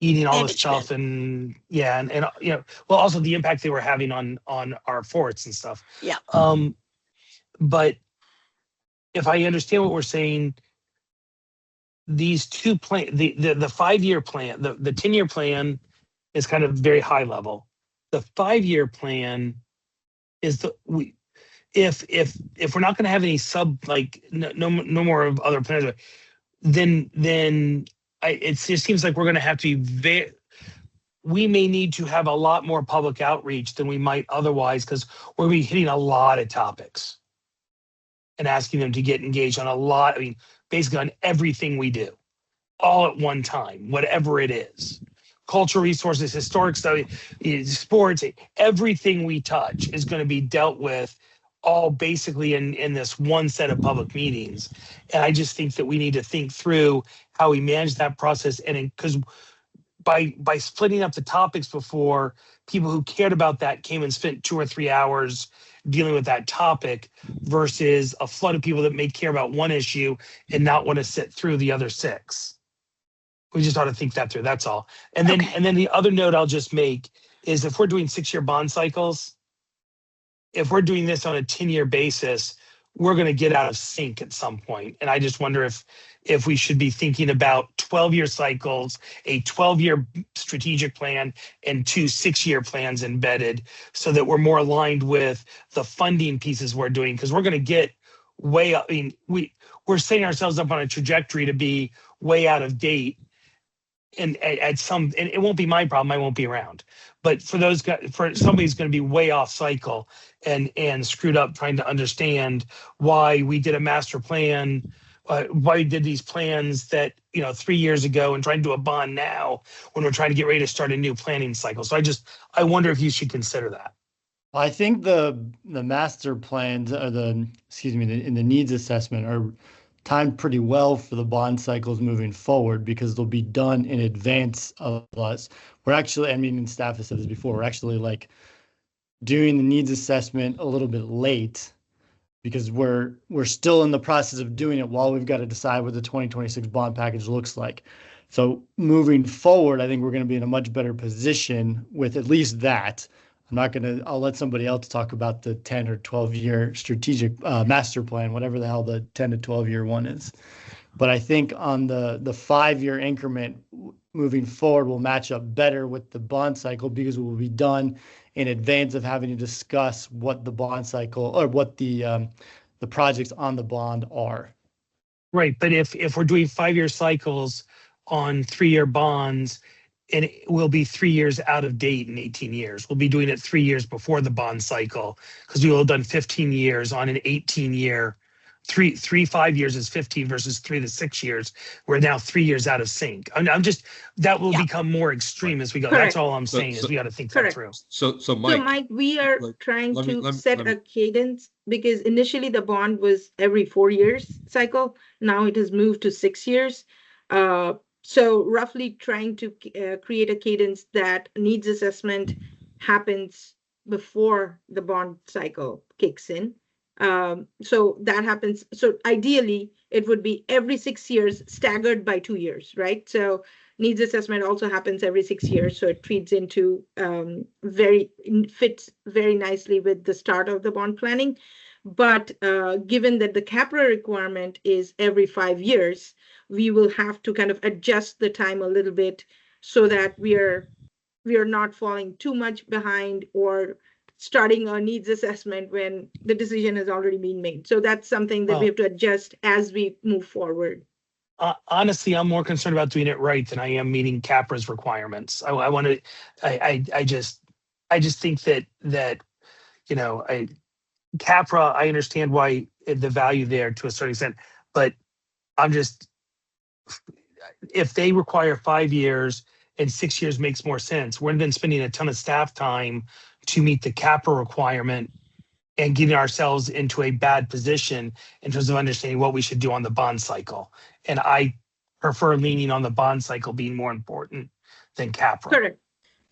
eating all this stuff, and you know, well, also the impact they were having on our forests and stuff. Yeah. But if I understand what we're saying, these two plan, the 5-year plan, the 10-year plan is kind of very high level. The 5-year plan is if we're not going to have any no more of other plans, then it just seems like we're going to have to be we may need to have a lot more public outreach than we might otherwise, because we're going to be hitting a lot of topics and asking them to get engaged on a lot. I mean, basically on everything we do, all at one time, whatever it is. Cultural resources, historic study, sports, everything we touch is going to be dealt with all basically in this one set of public meetings. And I just think that we need to think through how we manage that process. And because by splitting up the topics before, people who cared about that came and spent 2 or 3 hours dealing with that topic, versus a flood of people that may care about one issue and not want to sit through the other 6. We just ought to think that through. That's all. And then the other note I'll just make is, if we're doing 6-year bond cycles, if we're doing this on a 10-year basis, we're going to get out of sync at some point. And I just wonder if we should be thinking about 12-year cycles, a 12-year strategic plan, and 2 6-year plans embedded, so that we're more aligned with the funding pieces we're doing, because we're going to get way up. I mean, we're setting ourselves up on a trajectory to be way out of date. And and it won't be my problem. I won't be around. But for those guys, for somebody who's going to be way off cycle and screwed up trying to understand why we did a master plan, why we did these plans that, 3 years ago, and trying to do a bond now when we're trying to get ready to start a new planning cycle. So I wonder if you should consider that. I think the master plans, or in the needs assessment, are timed pretty well for the bond cycles moving forward, because they'll be done in advance of us. We're actually, and staff has said this before, we're actually doing the needs assessment a little bit late, because we're still in the process of doing it while we've got to decide what the 2026 bond package looks like. So moving forward, I think we're going to be in a much better position with at least that. I'll let somebody else talk about the 10 or 12-year strategic master plan, whatever the hell the 10 to 12-year one is. But I think on the 5-year increment moving forward will match up better with the bond cycle, because it will be done in advance of having to discuss what the bond cycle, or what the projects on the bond are. Right. But if we're doing 5-year cycles on 3-year bonds, and it will be 3 years out of date in 18 years. We'll be doing it 3 years before the bond cycle, because we will have done 15 years on an 18-year. 5 years is 15 versus 3 to 6 years. We're now 3 years out of sync. That will become more extreme as we go. Correct. That's all I'm saying, is we got to think that through. So Mike, we are trying to set a cadence, because initially the bond was every 4 years cycle. Now it has moved to 6 years. So roughly trying to create a cadence that needs assessment happens before the bond cycle kicks in. So that happens. So ideally, it would be every 6 years, staggered by 2 years, right? So needs assessment also happens every 6 years. So it feeds into fits very nicely with the start of the bond planning. But given that the CAPRA requirement is every 5 years, we will have to kind of adjust the time a little bit, so that we are not falling too much behind or starting our needs assessment when the decision has already been made. So that's something that we have to adjust as we move forward. Honestly, I'm more concerned about doing it right than I am meeting CAPRA's requirements. I just think that CAPRA, I understand why the value there to a certain extent, but if they require 5 years and 6 years makes more sense, we're then spending a ton of staff time to meet the CAPRA requirement and getting ourselves into a bad position in terms of understanding what we should do on the bond cycle. And I prefer leaning on the bond cycle being more important than CAPRA. Correct.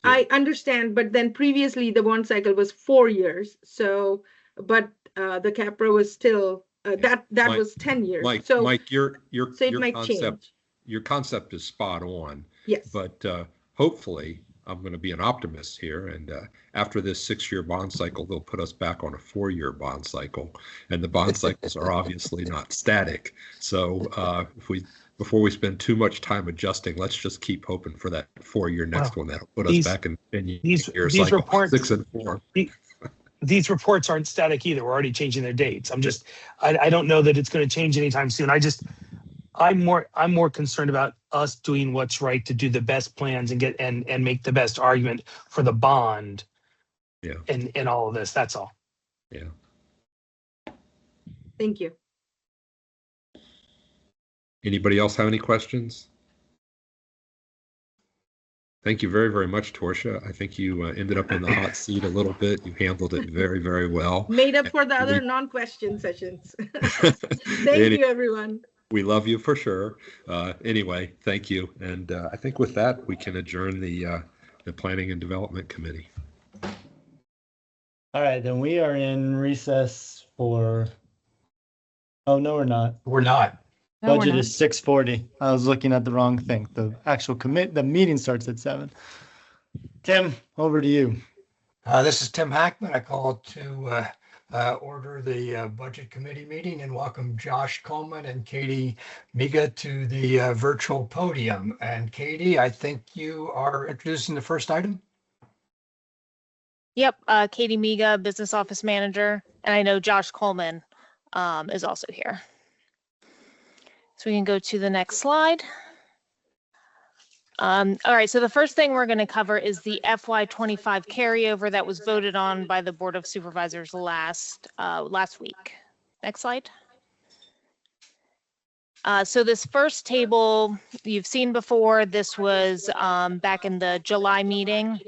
I understand, but then previously the bond cycle was 4 years. So, but the CAPRA was still that Mike- was 10 years. Mike, so Mike, your so it might concept, change. your concept is spot on. Yes. But hopefully, I'm going to be an optimist here, and after this 6-year bond cycle, they'll put us back on a 4-year bond cycle, and the bond cycles are obviously not static. So before we spend too much time adjusting, let's just keep hoping for that 4-year next one that'll put us back in 10-year cycle, reports, 6 and 4. These reports aren't static either. We're already changing their dates. I don't know that it's going to change anytime soon. I'm more concerned about us doing what's right to do the best plans and get and make the best argument for the bond. Yeah. And all of this. That's all. Yeah. Thank you. Anybody else have any questions? Thank you very, very much, Torsia. I think you ended up in the hot seat a little bit. You handled it very, very well. Made up for the other non-question sessions. Thank you, everyone. We love you for sure. Anyway, thank you. And I think with that, we can adjourn the Planning and Development Committee. All right, then we are in recess for, oh, no, we're not. We're not. No, we're Budget not. is 6:40. I was looking at the wrong thing. The actual the meeting starts at 7. Tim, over to you. This is Tim Hackman. I call to order the Budget Committee meeting and welcome Josh Coleman and Katie Miga to the virtual podium. And Katie, I think you are introducing the first item. Yep, Katie Miga, Business Office Manager, and I know Josh Coleman is also here. So we can go to the next slide. All right, so the first thing we're going to cover is the FY25 carryover that was voted on by the Board of Supervisors last week. Next slide. So this first table you've seen before. This was back in the July meeting.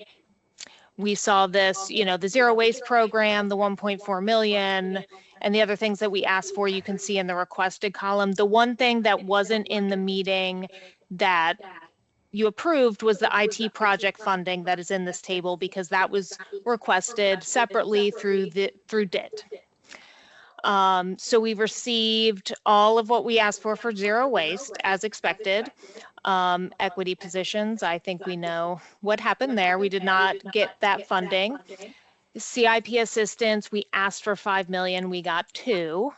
We saw this, the zero waste program, the 1.4 million, and the other things that we asked for, you can see in the requested column. The one thing that wasn't in the meeting that you approved was the IT project funding that is in this table, because that was requested separately through DIT. So we received all of what we asked for zero waste as expected. Equity positions, I think we know what happened there. We did not get that funding. CIP assistance, we asked for 5 million, we got 2.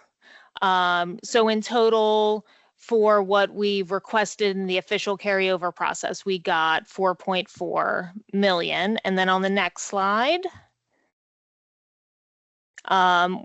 So in total, for what we requested in the official carryover process, we got 4.4 million. And then on the next slide,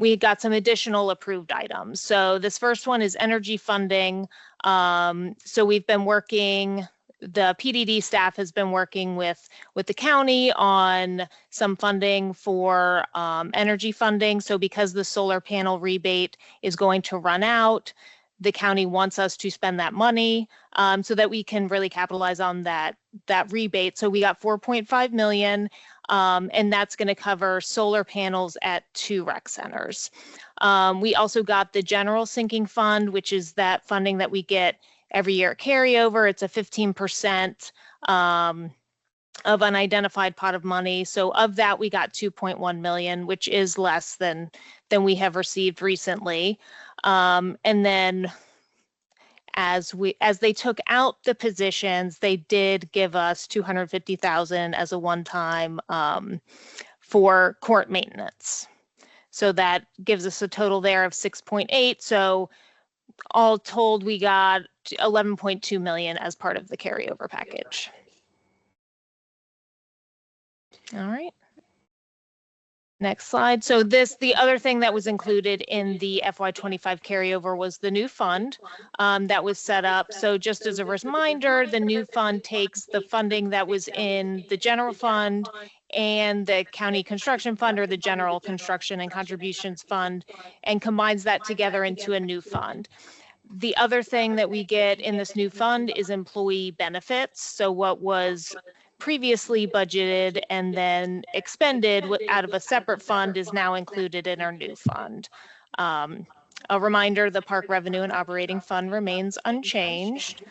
we got some additional approved items. So this first one is energy funding. So we've been working, the PDD staff has been working with the county on some funding for energy funding. So because the solar panel rebate is going to run out, the county wants us to spend that money so that we can really capitalize on that rebate. So we got 4.5 million. And that's going to cover solar panels at 2 rec centers. We also got the general sinking fund, which is that funding that we get every year at carryover. It's a 15% of unidentified pot of money. So of that, we got 2.1 million, which is less than we have received recently. And then as they took out the positions, they did give us 250,000 as a one-time for court maintenance. So that gives us a total there of 6.8. So all told, we got 11.2 million as part of the carryover package. All right. Next slide. So the other thing that was included in the FY25 carryover was the new fund that was set up. So just as a reminder, the new fund takes the funding that was in the general fund and the county construction fund, or the general construction and contributions fund, and combines that together into a new fund. The other thing that we get in this new fund is employee benefits. So what was previously budgeted and then expended out of a separate fund is now included in our new fund. A reminder, the park revenue and operating fund remains unchanged.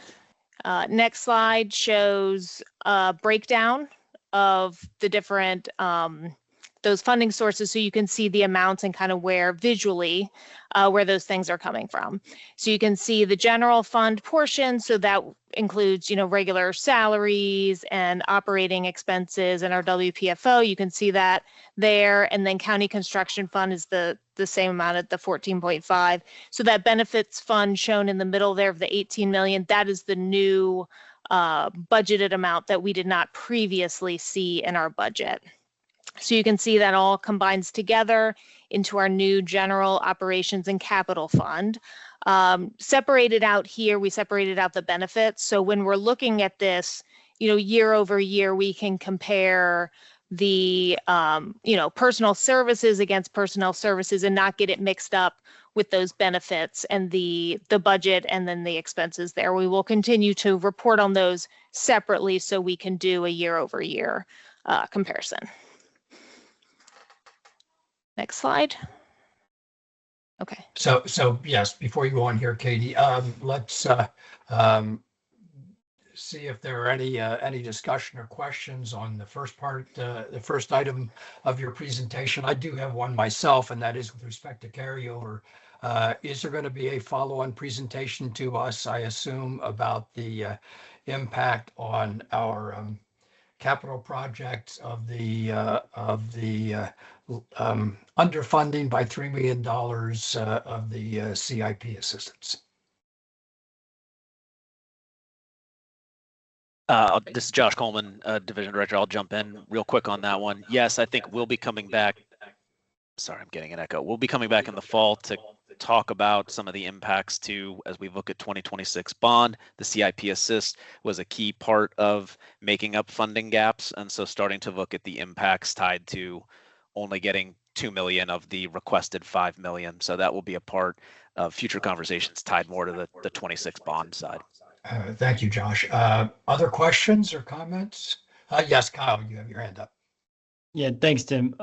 Next slide shows a breakdown of the different those funding sources so you can see the amounts and kind of where visually where those things are coming from. So you can see the general fund portion. So that includes, you know, regular salaries and operating expenses and our WPFO. You can see that there. And then county construction fund is the same amount at the 14.5. So that benefits fund shown in the middle there of the 18 million, that is the new budgeted amount that we did not previously see in our budget. So you can see that all combines together into our new general operations and capital fund. Separated out here, we separated out the benefits. So when we're looking at this, you know, year over year, we can compare the, you know, personal services against personnel services and not get it mixed up with those benefits and the budget and then the expenses there. We will continue to report on those separately so we can do a year over year comparison. Next slide. Okay. So yes, before you go on here, Katie, let's see if there are any discussion or questions on the first part, the first item of your presentation. I do have one myself, and that is with respect to carryover. Is there going to be a follow-on presentation to us, I assume, about the impact on our capital projects of the underfunding by $3 million of the CIP assistance? This is Josh Coleman, Division Director. I'll jump in real quick on that one. Yes, I think we'll be coming back. Sorry, I'm getting an echo. We'll be coming back in the fall to talk about some of the impacts to, as we look at 2026 bond. The CIP assist was a key part of making up funding gaps. And so starting to look at the impacts tied to only getting 2 million of the requested 5 million. So that will be a part of future conversations tied more to the 26 bond side. Thank you, Josh. Other questions or comments? Yes, Kyle, you have your hand up. Yeah, thanks, Tim.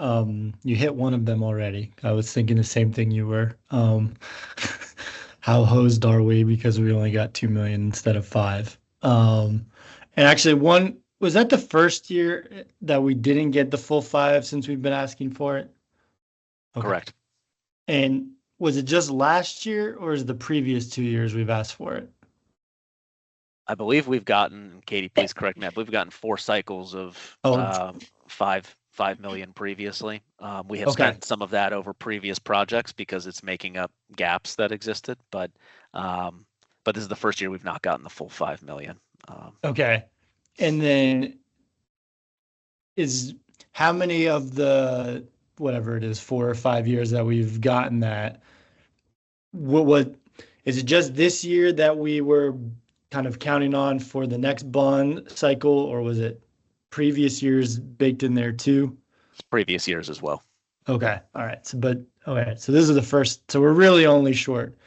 You hit one of them already. I was thinking the same thing you were. How hosed are we because we only got 2 million instead of 5? And actually, was that the first year that we didn't get the full 5 since we've been asking for it? Okay. Correct. And was it just last year or is the previous 2 years we've asked for it? I believe we've gotten, Katie, please correct me, I believe we've gotten 4 cycles of 5 million previously. We have spent some of that over previous projects because it's making up gaps that existed, but this is the first year we've not gotten the full 5 million. Okay. And then how many of the, whatever it is, 4 or 5 years that we've gotten that, what is it just this year that we were kind of counting on for the next bond cycle, or was it previous years baked in there too? Previous years as well. Okay. All right. So this is the first, so we're really only short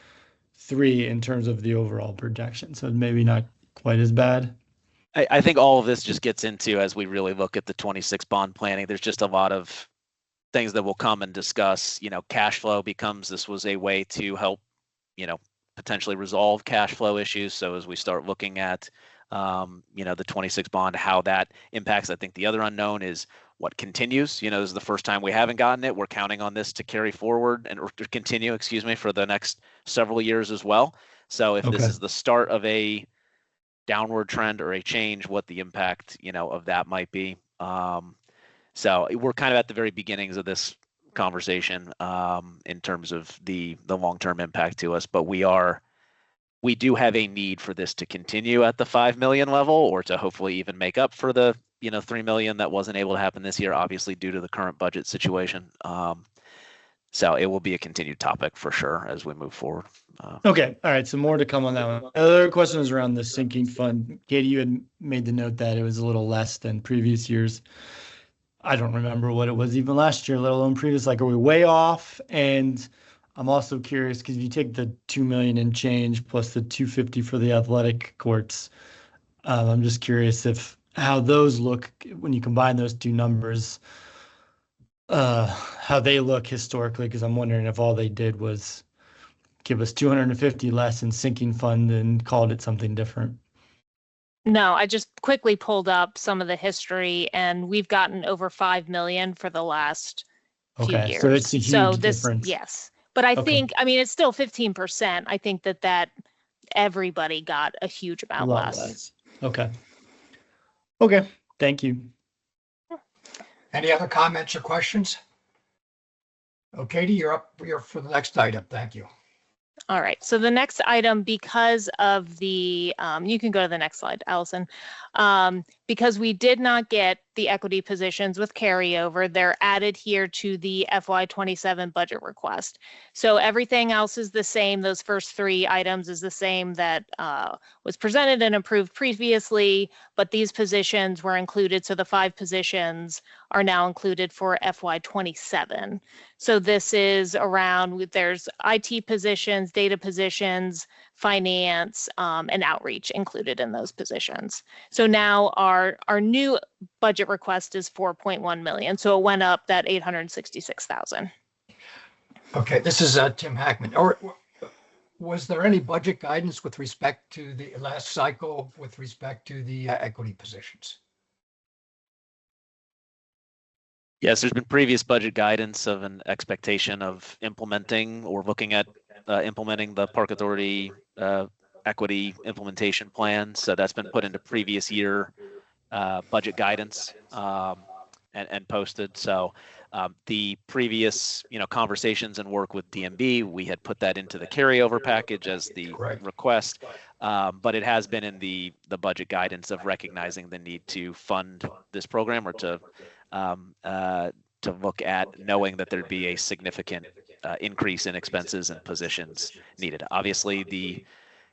3 in terms of the overall projection. So maybe not quite as bad. I think all of this just gets into, as we really look at the 26 bond planning, there's just a lot of things that we'll come and discuss. You know, cash flow this was a way to help, you know, potentially resolve cash flow issues. So as we start looking at, you know, the 26 bond, how that impacts, I think the other unknown is what continues. You know, this is the first time we haven't gotten it. We're counting on this to carry forward or to continue, for the next several years as well. So if this is the start of a downward trend or a change, what the impact, you know, of that might be. So we're kind of at the very beginnings of this conversation in terms of the long-term impact to us, but we do have a need for this to continue at the 5 million level, or to hopefully even make up for the, you know, 3 million that wasn't able to happen this year, obviously due to the current budget situation. So it will be a continued topic for sure as we move forward. Okay. All right. So more to come on that one. Other question is around the sinking fund. Katie, you had made the note that it was a little less than previous years. I don't remember what it was even last year, let alone previous. Like, are we way off? And I'm also curious because if you take the 2 million and change plus the 250 for the athletic courts, I'm just curious how those look when you combine those two numbers, how they look historically, because I'm wondering if all they did was give us 250 less in sinking fund and called it something different. No, I just quickly pulled up some of the history, and we've gotten over 5 million for the last few Okay, years. so it's a huge difference. Yes, but I Okay. think, I mean, it's still 15%. I think that everybody got a huge A amount lot less. less. Okay. Okay, thank you. Any other comments or questions? Oh, Katie, you're for the next item. Thank you. All right, so the next item, because of the, you can go to the next slide, Allison. Because we did not get the equity positions with carryover, they're added here to the FY27 budget request. So everything else is the same. Those first 3 items is the same that was presented and approved previously, but these positions were included. So the 5 positions are now included for FY27. So this is around, there's IT positions, data positions, finance, and outreach included in those positions. So now our new budget request is 4.1 million. So it went up that 866,000. Okay, this is Tim Hackman. Or was there any budget guidance with respect to the last cycle with respect to the equity positions? Yes, there's been previous budget guidance of an expectation of implementing or looking at implementing the Park Authority equity implementation plan. So that's been put into previous year budget guidance and posted. So the previous, conversations and work with DMB, we had put that into the carryover package as the request, but it has been in the budget guidance of recognizing the need to fund this program or to look at knowing that there'd be a significant increase in expenses and positions needed. Obviously, the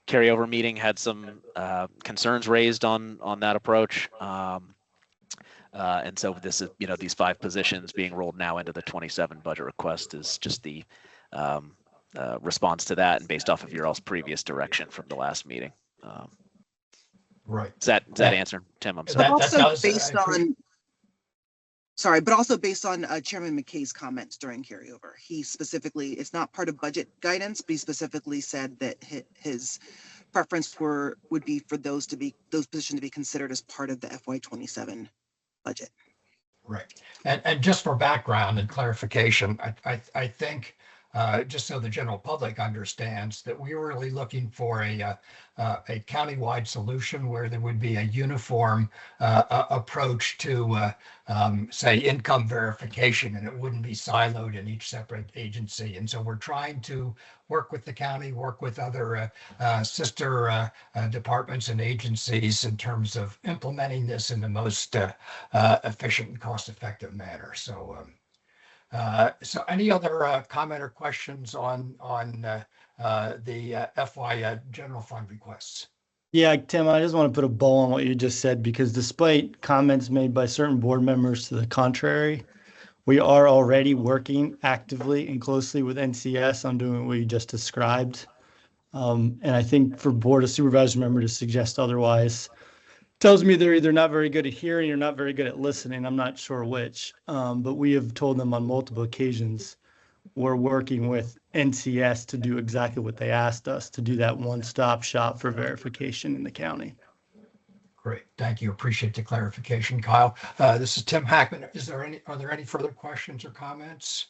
carryover meeting had some concerns raised on that approach. And so this is, these 5 positions being rolled now into the 27 budget request is just the response to that and based off of your all's previous direction from the last meeting. Right. Does that answer, Tim? I'm sorry. But also based on, but also based on Chairman McKay's comments during carryover. He specifically, it's not part of budget guidance, but he specifically said that his preference would be for those positions to be considered as part of the FY27 budget. Right. And just for background and clarification, I think just so the general public understands that we were really looking for a countywide solution where there would be a uniform approach to, say, income verification, and it wouldn't be siloed in each separate agency. And so we're trying to work with the county, work with other sister departments and agencies in terms of implementing this in the most efficient and cost-effective manner. So. So any other comment or questions on the FY general fund requests? Yeah, Tim, I just want to put a bow on what you just said, because despite comments made by certain board members to the contrary, we are already working actively and closely with NCS on doing what you just described. And I think for Board of Supervisors member to suggest otherwise tells me they're either not very good at hearing or not very good at listening. I'm not sure which, but we have told them on multiple occasions we're working with NCS to do exactly what they asked us to do, that one-stop shop for verification in the county. Great, thank you. Appreciate the clarification, Kyle. This is Tim Hackman. Are there any further questions or comments?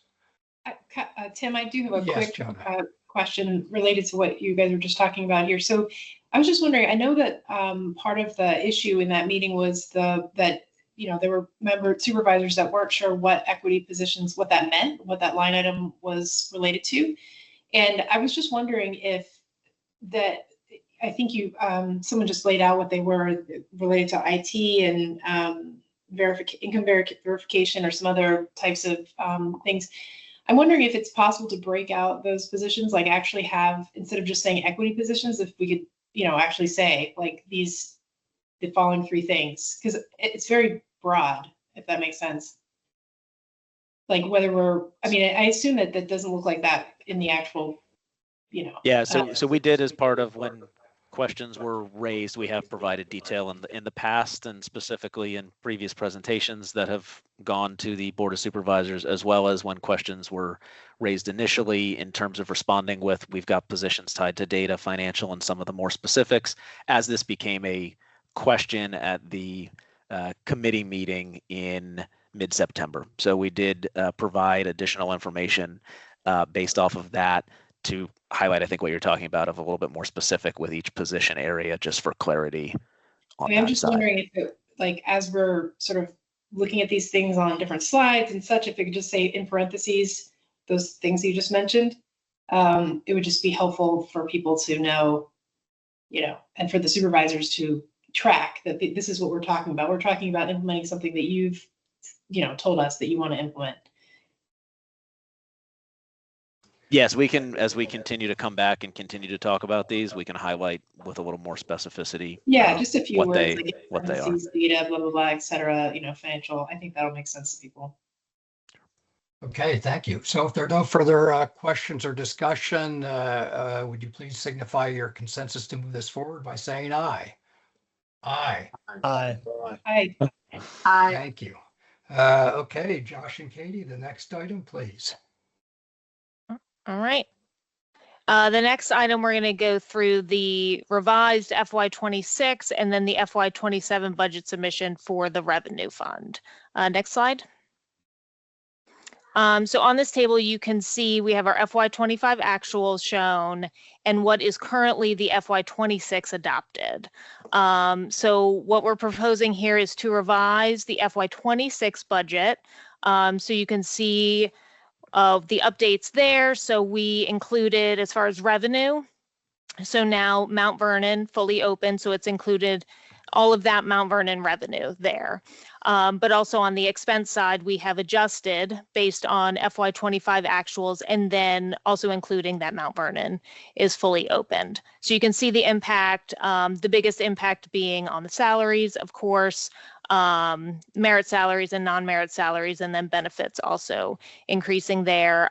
Tim, I do have a Yes, quick question related to what you guys were just talking about here. So I was just wondering, I know that part of the issue in that meeting was that there were supervisors that weren't sure what equity positions, what that meant, what that line item was related to. And I was just wondering if that, I think someone just laid out what they were related to IT and income verification or some other types of things. I'm wondering if it's possible to break out those positions, like actually have, instead of just saying equity positions, if we could, actually say like the following 3 things, because it's very broad, if that makes sense. Like whether I assume that doesn't look like that in the actual, Yeah, so we did, as part of when questions were raised, we have provided detail in the past and specifically in previous presentations that have gone to the Board of Supervisors, as well as when questions were raised initially in terms of responding with, we've got positions tied to data, financial, and some of the more specifics. As this became a question at the committee meeting in mid-September. So we did provide additional information based off of that to highlight, I think, what you're talking about of a little bit more specific with each position area, just for clarity on I'm that just side. wondering if, it, like, as we're sort of looking at these things on different slides and such, if it could just say in parentheses those things you just mentioned, it would just be helpful for people to know, you know, and for the supervisors to track that this is what we're talking about. We're talking about implementing something that you've, you know, told us that you want to implement. Yes, we can, as we continue to come back and continue to talk about these, we can highlight with a little more specificity. Yeah, just a few what words, they, like what they are. parentheses, data, blah, blah, blah, et cetera, you know, financial. I think that'll make sense to people. Okay, thank you. So if there are no further questions or discussion, would you please signify your consensus to move this forward by saying aye? Aye. Aye. Aye. Aye. Thank you. Okay, Josh and Katie, the next item, please. All right. The next item, we're going to go through the revised FY26 and then the FY27 budget submission for the revenue fund. Next slide. So on this table, you can see we have our FY25 actuals shown and what is currently the FY26 adopted. So what we're proposing here is to revise the FY26 budget. So you can see of the updates there. So we included, as far as revenue, so now Mount Vernon fully open, so it's included all of that Mount Vernon revenue there. But also on the expense side, we have adjusted based on FY25 actuals, and then also including that Mount Vernon is fully opened. So you can see the impact, the biggest impact being on the salaries, of course, merit salaries and non-merit salaries, and then benefits also increasing there.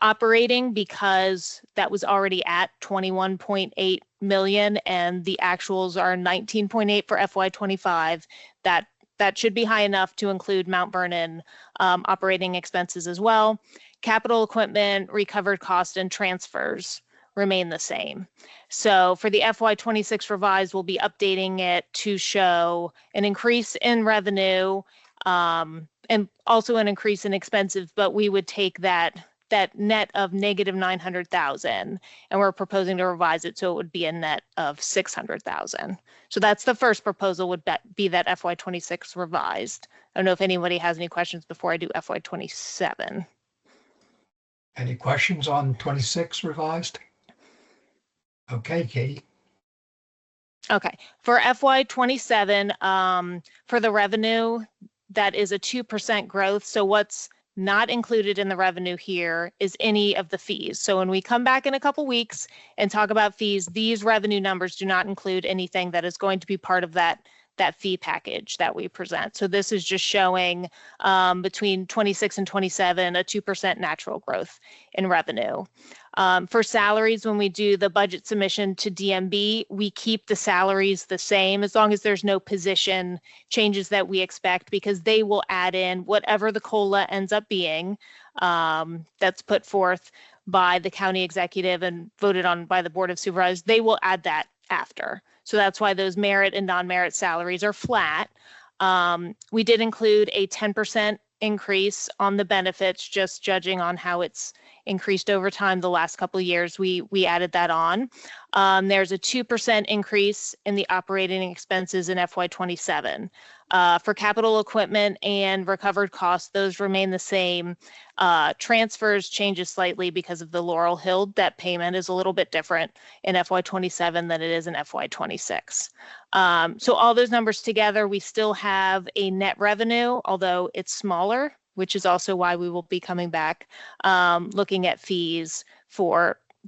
Operating, because that was already at 21.8 million and the actuals are 19.8 for FY25, that should be high enough to include Mount Vernon operating expenses as well. Capital equipment, recovered cost, and transfers remain the same. So for the FY26 revised, we'll be updating it to show an increase in revenue and also an increase in expenses, but we would take that net of negative 900,000, and we're proposing to revise it so it would be a net of 600,000. So that's the first proposal, would be that FY26 revised. I don't know if anybody has any questions before I do FY27. Any questions on 26 revised? Okay, Katie. Okay, for FY27, for the revenue, that is a 2% growth. So what's not included in the revenue here is any of the fees. So when we come back in a couple weeks and talk about fees, these revenue numbers do not include anything that is going to be part of that fee package that we present. So this is just showing between 26 and 27, a 2% natural growth in revenue. For salaries, when we do the budget submission to DMB, we keep the salaries the same as long as there's no position changes that we expect, because they will add in whatever the COLA ends up being that's put forth by the county executive and voted on by the Board of Supervisors. They will add that after. So that's why those merit and non-merit salaries are flat. We did include a 10% increase on the benefits, just judging on how it's increased over time the last couple of years. We added that on. There's a 2% increase in the operating expenses in FY27. For capital equipment and recovered costs, those remain the same. Transfers changes slightly because of the Laurel Hill debt payment is a little bit different in FY27 than it is in FY26. So all those numbers together, we still have a net revenue, although it's smaller, which is also why we will be coming back looking at fees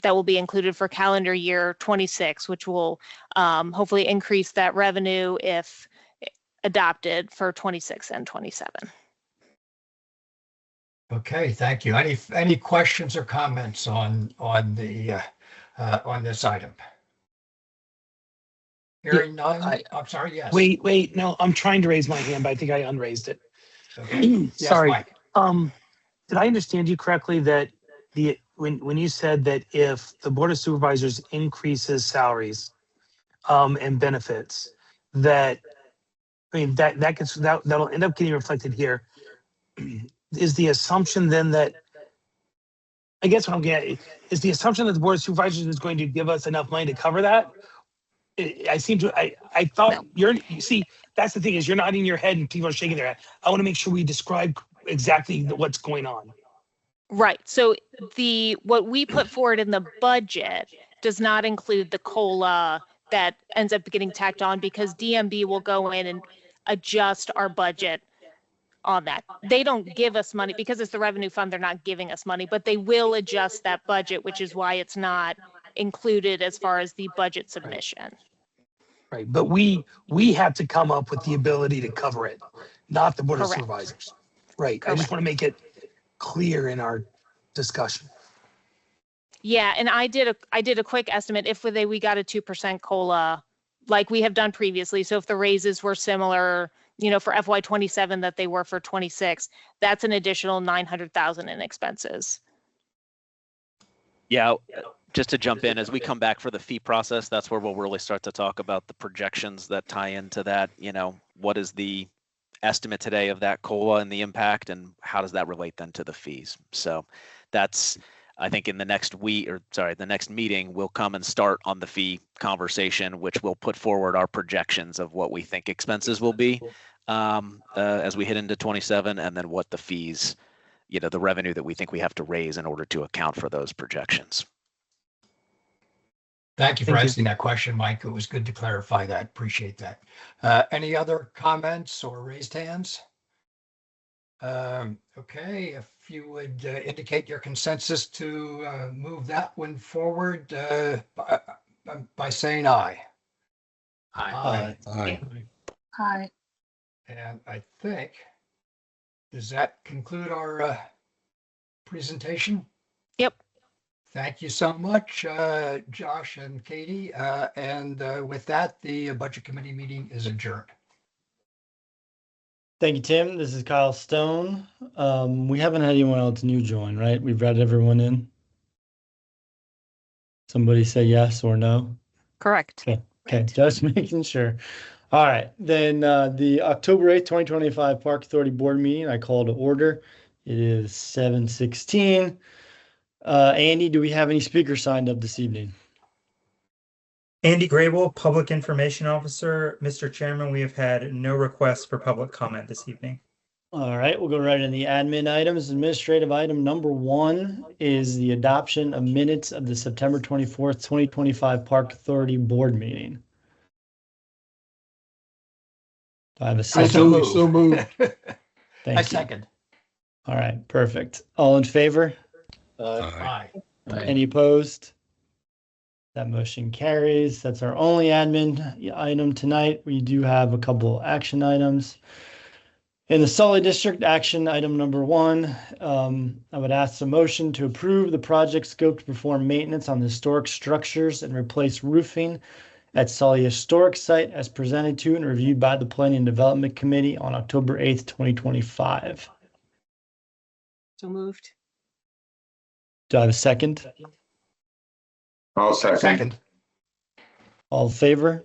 that will be included for calendar year 26, which will hopefully increase that revenue if adopted for 26 and 27. Okay, thank you. Any questions or comments on this item? Hearing none. I'm sorry. Yes. Wait. No, I'm trying to raise my hand, but I think I unraised it. Okay. Yes, Sorry. Mike. Did I understand you correctly that when you said that if the Board of Supervisors increases salaries and benefits, that, I mean, that'll end up getting reflected here. Is the assumption then that, I guess what I'm getting, is the assumption that the Board of Supervisors is going to give us enough money to cover that? I thought you see, that's the thing is you're nodding your head and people are shaking their head. I want to make sure we describe exactly what's going on. Right. So what we put forward in the budget does not include the COLA that ends up getting tacked on because DMB will go in and adjust our budget on that. They don't give us money because it's the revenue fund. They're not giving us money, but they will adjust that budget, which is why it's not included as far as the budget submission. Right. But we have to come up with the ability to cover it, not the Board of Supervisors. Right. Correct. I just want to make it clear in our discussion. Yeah, and I did a quick estimate. If we got a 2% COLA, like we have done previously. So if the raises were similar, for FY27 that they were for 26, that's an additional $900,000 in expenses. Yeah, just to jump in, as we come back for the fee process, that's where we'll really start to talk about the projections that tie into that. What is the estimate today of that COLA and the impact, and how does that relate then to the fees? So that's, I think in the next the next meeting, we'll come and start on the fee conversation, which will put forward our projections of what we think expenses will be as we hit into 27, and then what the fees, the revenue that we think we have to raise in order to account for those projections. Thank you for asking that question, Mike. It was good to clarify that. Appreciate that. Any other comments or raised hands? Okay, if you would indicate your consensus to move that one forward by saying aye. Aye. Aye. Hi. And I think, does that conclude our presentation? Yep. Thank you so much, Josh and Katie. And with that, the Budget Committee meeting is adjourned. Thank you, Tim. This is Kyle Stone. We haven't had anyone else new join, right? We've read everyone in. Somebody say yes or no. Correct. Okay, just making sure. All right, then the October 8th, 2025 Park Authority Board meeting, I call to order. It is 7:16. Andy, do we have any speakers signed up this evening? Andy Grable, Public Information Officer. Mr. Chairman, we have had no requests for public comment this evening. All right, we'll go right into the admin items. Administrative item number 1 is the adoption of minutes of the September 24th, 2025 Park Authority Board meeting. Do I have a second? So moved. Thank I you. second. All right, perfect. All in favor? Aye. Any opposed? That motion carries. That's our only admin item tonight. We do have a couple action items. In the Sully District, action item number 1, I would ask the motion to approve the project scope to perform maintenance on the historic structures and replace roofing at Sully Historic Site as presented to and reviewed by the Planning and Development Committee on October 8th, 2025. So moved. Do I have a second? I'll second. All in favor?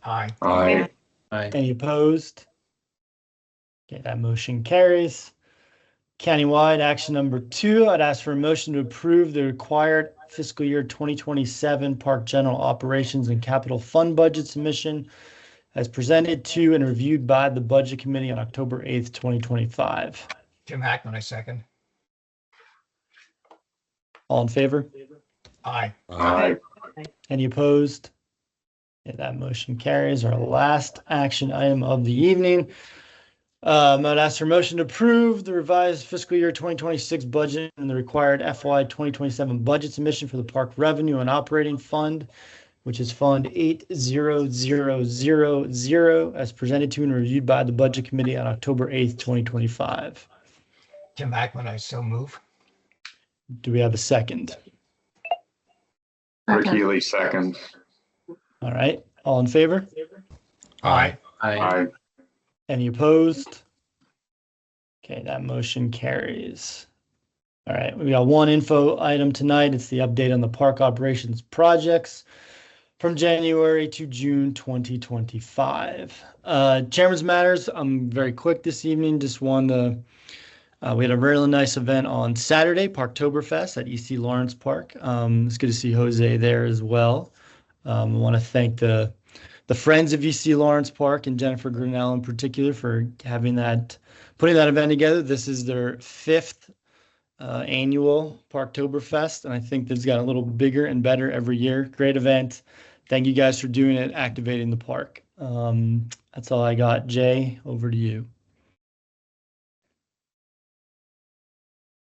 Aye. Aye. Any opposed? Okay, that motion carries. Countywide action number 2, I'd ask for a motion to approve the required fiscal year 2027 Park General Operations and Capital Fund budget submission as presented to and reviewed by the Budget Committee on October 8th, 2025. Tim Hackman, I second. All in favor? Aye. Aye. Any opposed? Yeah, that motion carries. Our last action item of the evening. I'd ask for a motion to approve the revised fiscal year 2026 budget and the required FY 2027 budget submission for the Park Revenue and Operating Fund, which is Fund 80000 as presented to and reviewed by the Budget Committee on October 8th, 2025. Tim Hackman, I so move. Do we have a second? Rick Healy, second. All right. All in favor? Aye. Aye. Any opposed? Okay, that motion carries. All right, we got one info item tonight. It's the update on the park operations projects. from January to June 2025. Chairman's Matters, I'm very quick this evening. Just wanted to we had a really nice event on Saturday, Parktoberfest at EC Lawrence Park. It's good to see Jose there as well. I want to thank the friends of EC Lawrence Park and Jennifer Grinnell in particular for putting that event together. This is their 5th annual Parktoberfest, and I think this got a little bigger and better every year. Great event. Thank you guys for doing it, activating the park. That's all I got. Jay, over to you.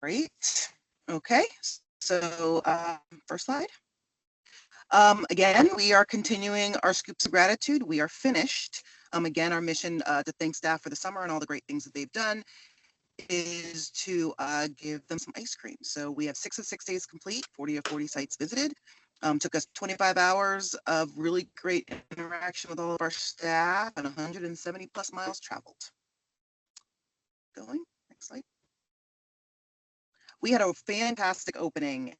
Great. Okay, so first slide. Again, we are continuing our Scoops of Gratitude. We are finished. Again, our mission to thank staff for the summer and all the great things that they've done is to give them some ice cream. So we have 6 of 6 days complete, 40 of 40 sites visited. Took us 25 hours of really great interaction with all of our staff and 170 plus miles traveled. Going, next slide. We had a fantastic opening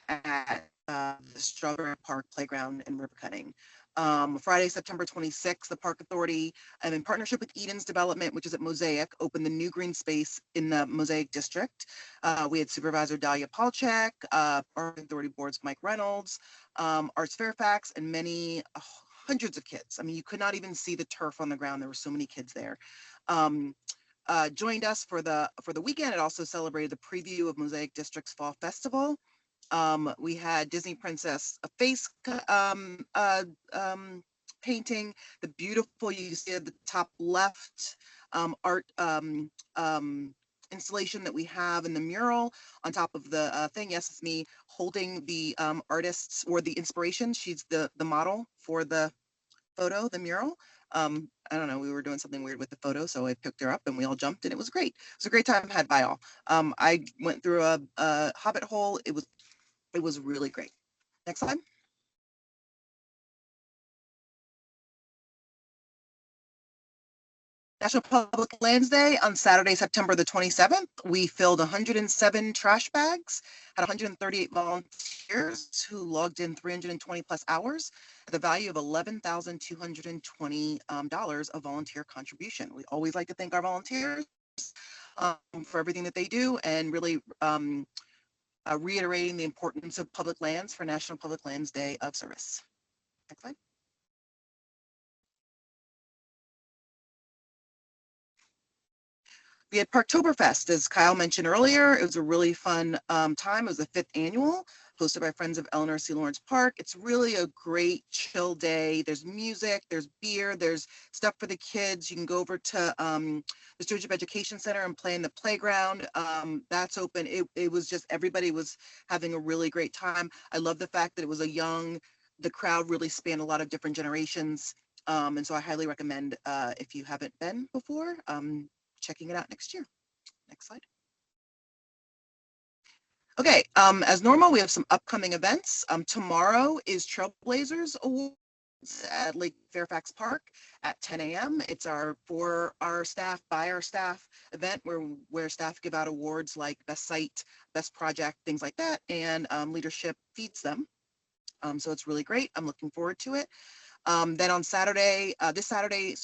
at the Strawberry Park Playground in River Cutting. Friday, September 26th, the Park Authority, in partnership with Eden's Development, which is at Mosaic, opened the new green space in the Mosaic District. We had Supervisor Dahlia Palchek, Park Authority Board's Mike Reynolds, Arts Fairfax, and many hundreds of kids. I mean, you could not even see the turf on the ground. There were so many kids there. Joined us for the weekend. It also celebrated the preview of Mosaic District's Fall Festival. We had Disney Princess a face painting, the beautiful, you see at the top left, art installation that we have in the mural on top of the thing. Yes, it's me holding the artists or the inspiration. She's the model for the photo, the mural. I don't know, we were doing something weird with the photo, so I picked her up and we all jumped and it was great. It was a great time had by all. I went through a hobbit hole. It was really great. Next slide. National Public Lands Day on Saturday, September the 27th. We filled 107 trash bags, had 138 volunteers who logged in 320 plus hours at the value of $11,220 of volunteer contribution. We always like to thank our volunteers for everything that they do and really reiterating the importance of public lands for National Public Lands Day of Service. Next slide. We had Parktoberfest, as Kyle mentioned earlier. It was a really fun time. It was the 5th annual, hosted by Friends of Eleanor C. Lawrence Park. It's really a great chill day. There's music, there's beer, there's stuff for the kids. You can go over to the Stewardship Education Center and play in the playground. That's open. It was just, everybody was having a really great time. I love the fact that it was the crowd really spanned a lot of different generations. And so I highly recommend, if you haven't been before, checking it out next year. Next slide. Okay, as normal, we have some upcoming events. Tomorrow is Trailblazers Awards at Lake Fairfax Park at 10 a.m. It's for our staff, by our staff event where staff give out awards like best site, best project, things like that, and leadership feeds them. So it's really great. I'm looking forward to it. Then on Saturday, this Saturday,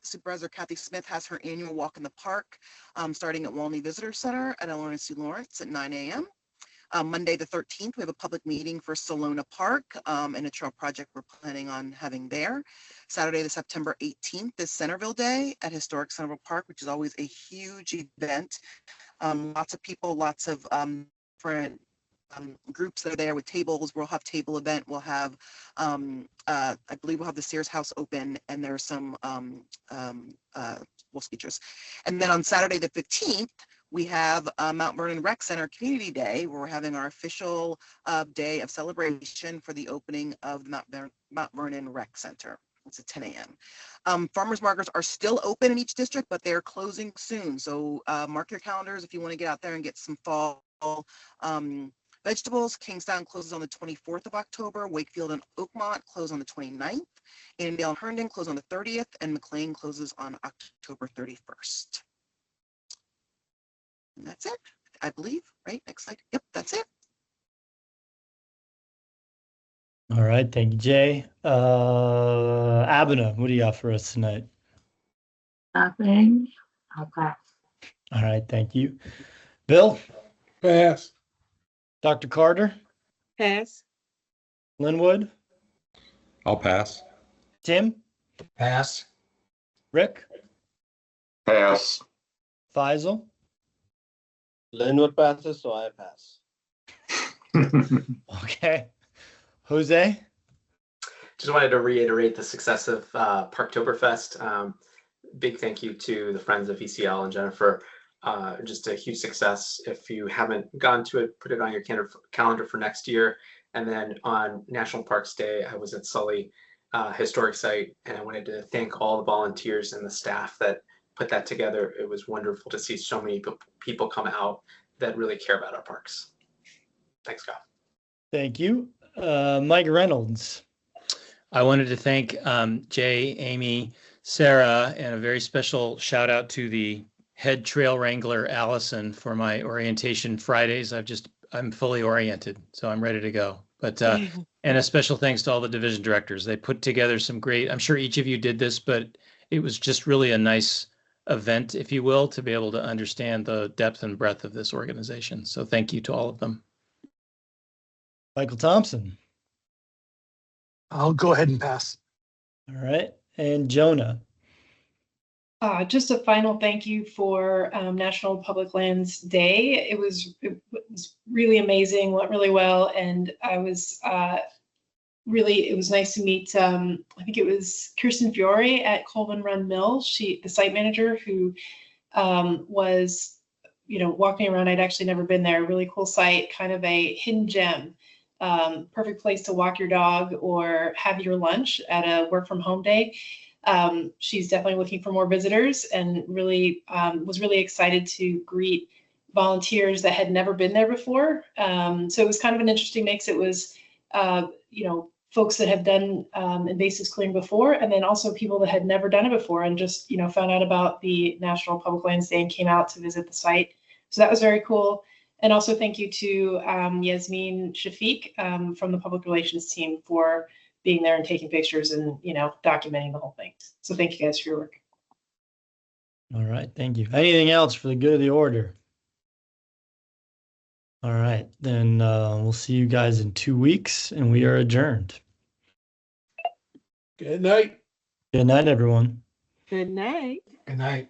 Supervisor Kathy Smith has her annual walk in the park, starting at Walney Visitor Center at Eleanor C. Lawrence at 9 a.m. Monday the 13th, we have a public meeting for Solona Park and a trail project we're planning on having there. Saturday the September 18th is Centerville Day at Historic Centerville Park, which is always a huge event. Lots of people, lots of different groups that are there with tables. We'll have table event. We'll have, I believe we'll have the Sears House open, and there's some speakers. And then on Saturday the 15th, we have Mount Vernon Rec Center Community Day, where we're having our official day of celebration for the opening of the Mount Vernon Rec Center. It's at 10 a.m. Farmers markets are still open in each district, but they're closing soon. So mark your calendars if you want to get out there and get some fall vegetables. Kingstown closes on the 24th of October. Wakefield and Oakmont close on the 29th. Annandale and Herndon close on the 30th, and McLean closes on October 31st. And that's it, I believe, right? Next slide. Yep, that's it. All right, thank you, Jay. Abena, what do you got for us tonight? Nothing. I'll pass. All right, thank you. Bill? Pass. Dr. Carter? Pass. Linwood? I'll pass. Tim? Pass. Rick? Pass. Faisal? Linwood passes, so I pass. Okay. Jose? Just wanted to reiterate the success of Parktoberfest. Big thank you to the Friends of ECL and Jennifer. Just a huge success. If you haven't gone to it, put it on your calendar for next year. And then on National Parks Day, I was at Sully Historic Site, and I wanted to thank all the volunteers and the staff that put that together. It was wonderful to see so many people come out that really care about our parks. Thanks, God. Thank you. Mike Reynolds. I wanted to thank Jay, Amy, Sarah, and a very special shout out to the head trail wrangler, Allison, for my orientation Fridays. I'm fully oriented, so I'm ready to go. But and a special thanks to all the division directors. They put together some great, I'm sure each of you did this, but it was just really a nice event, if you will, to be able to understand the depth and breadth of this organization. So thank you to all of them. Michael Thompson. I'll go ahead and pass. All right. And Jonah. Just a final thank you for National Public Lands Day. It was really amazing, went really well, and I was it was nice to meet. I think it was Kirsten Fiore at Colvin Run Mill. The site manager, who was walking around. I'd actually never been there. Really cool site, kind of a hidden gem. Perfect place to walk your dog or have your lunch at a work from home day. She's definitely looking for more visitors, and really was really excited to greet volunteers that had never been there before. So it was kind of an interesting mix. It was, folks that have done invasive clearing before, and then also people that had never done it before and just, found out about the National Public Lands Day and came out to visit the site. So that was very cool. And also thank you to Yasmin Shafiq from the public relations team for being there and taking pictures and, documenting the whole thing. So thank you guys for your work. All right. Thank you. Anything else for the good of the order? All right. Then we'll see you guys in 2 weeks, and we are adjourned. Good night. Good night, everyone. Good night. Good night.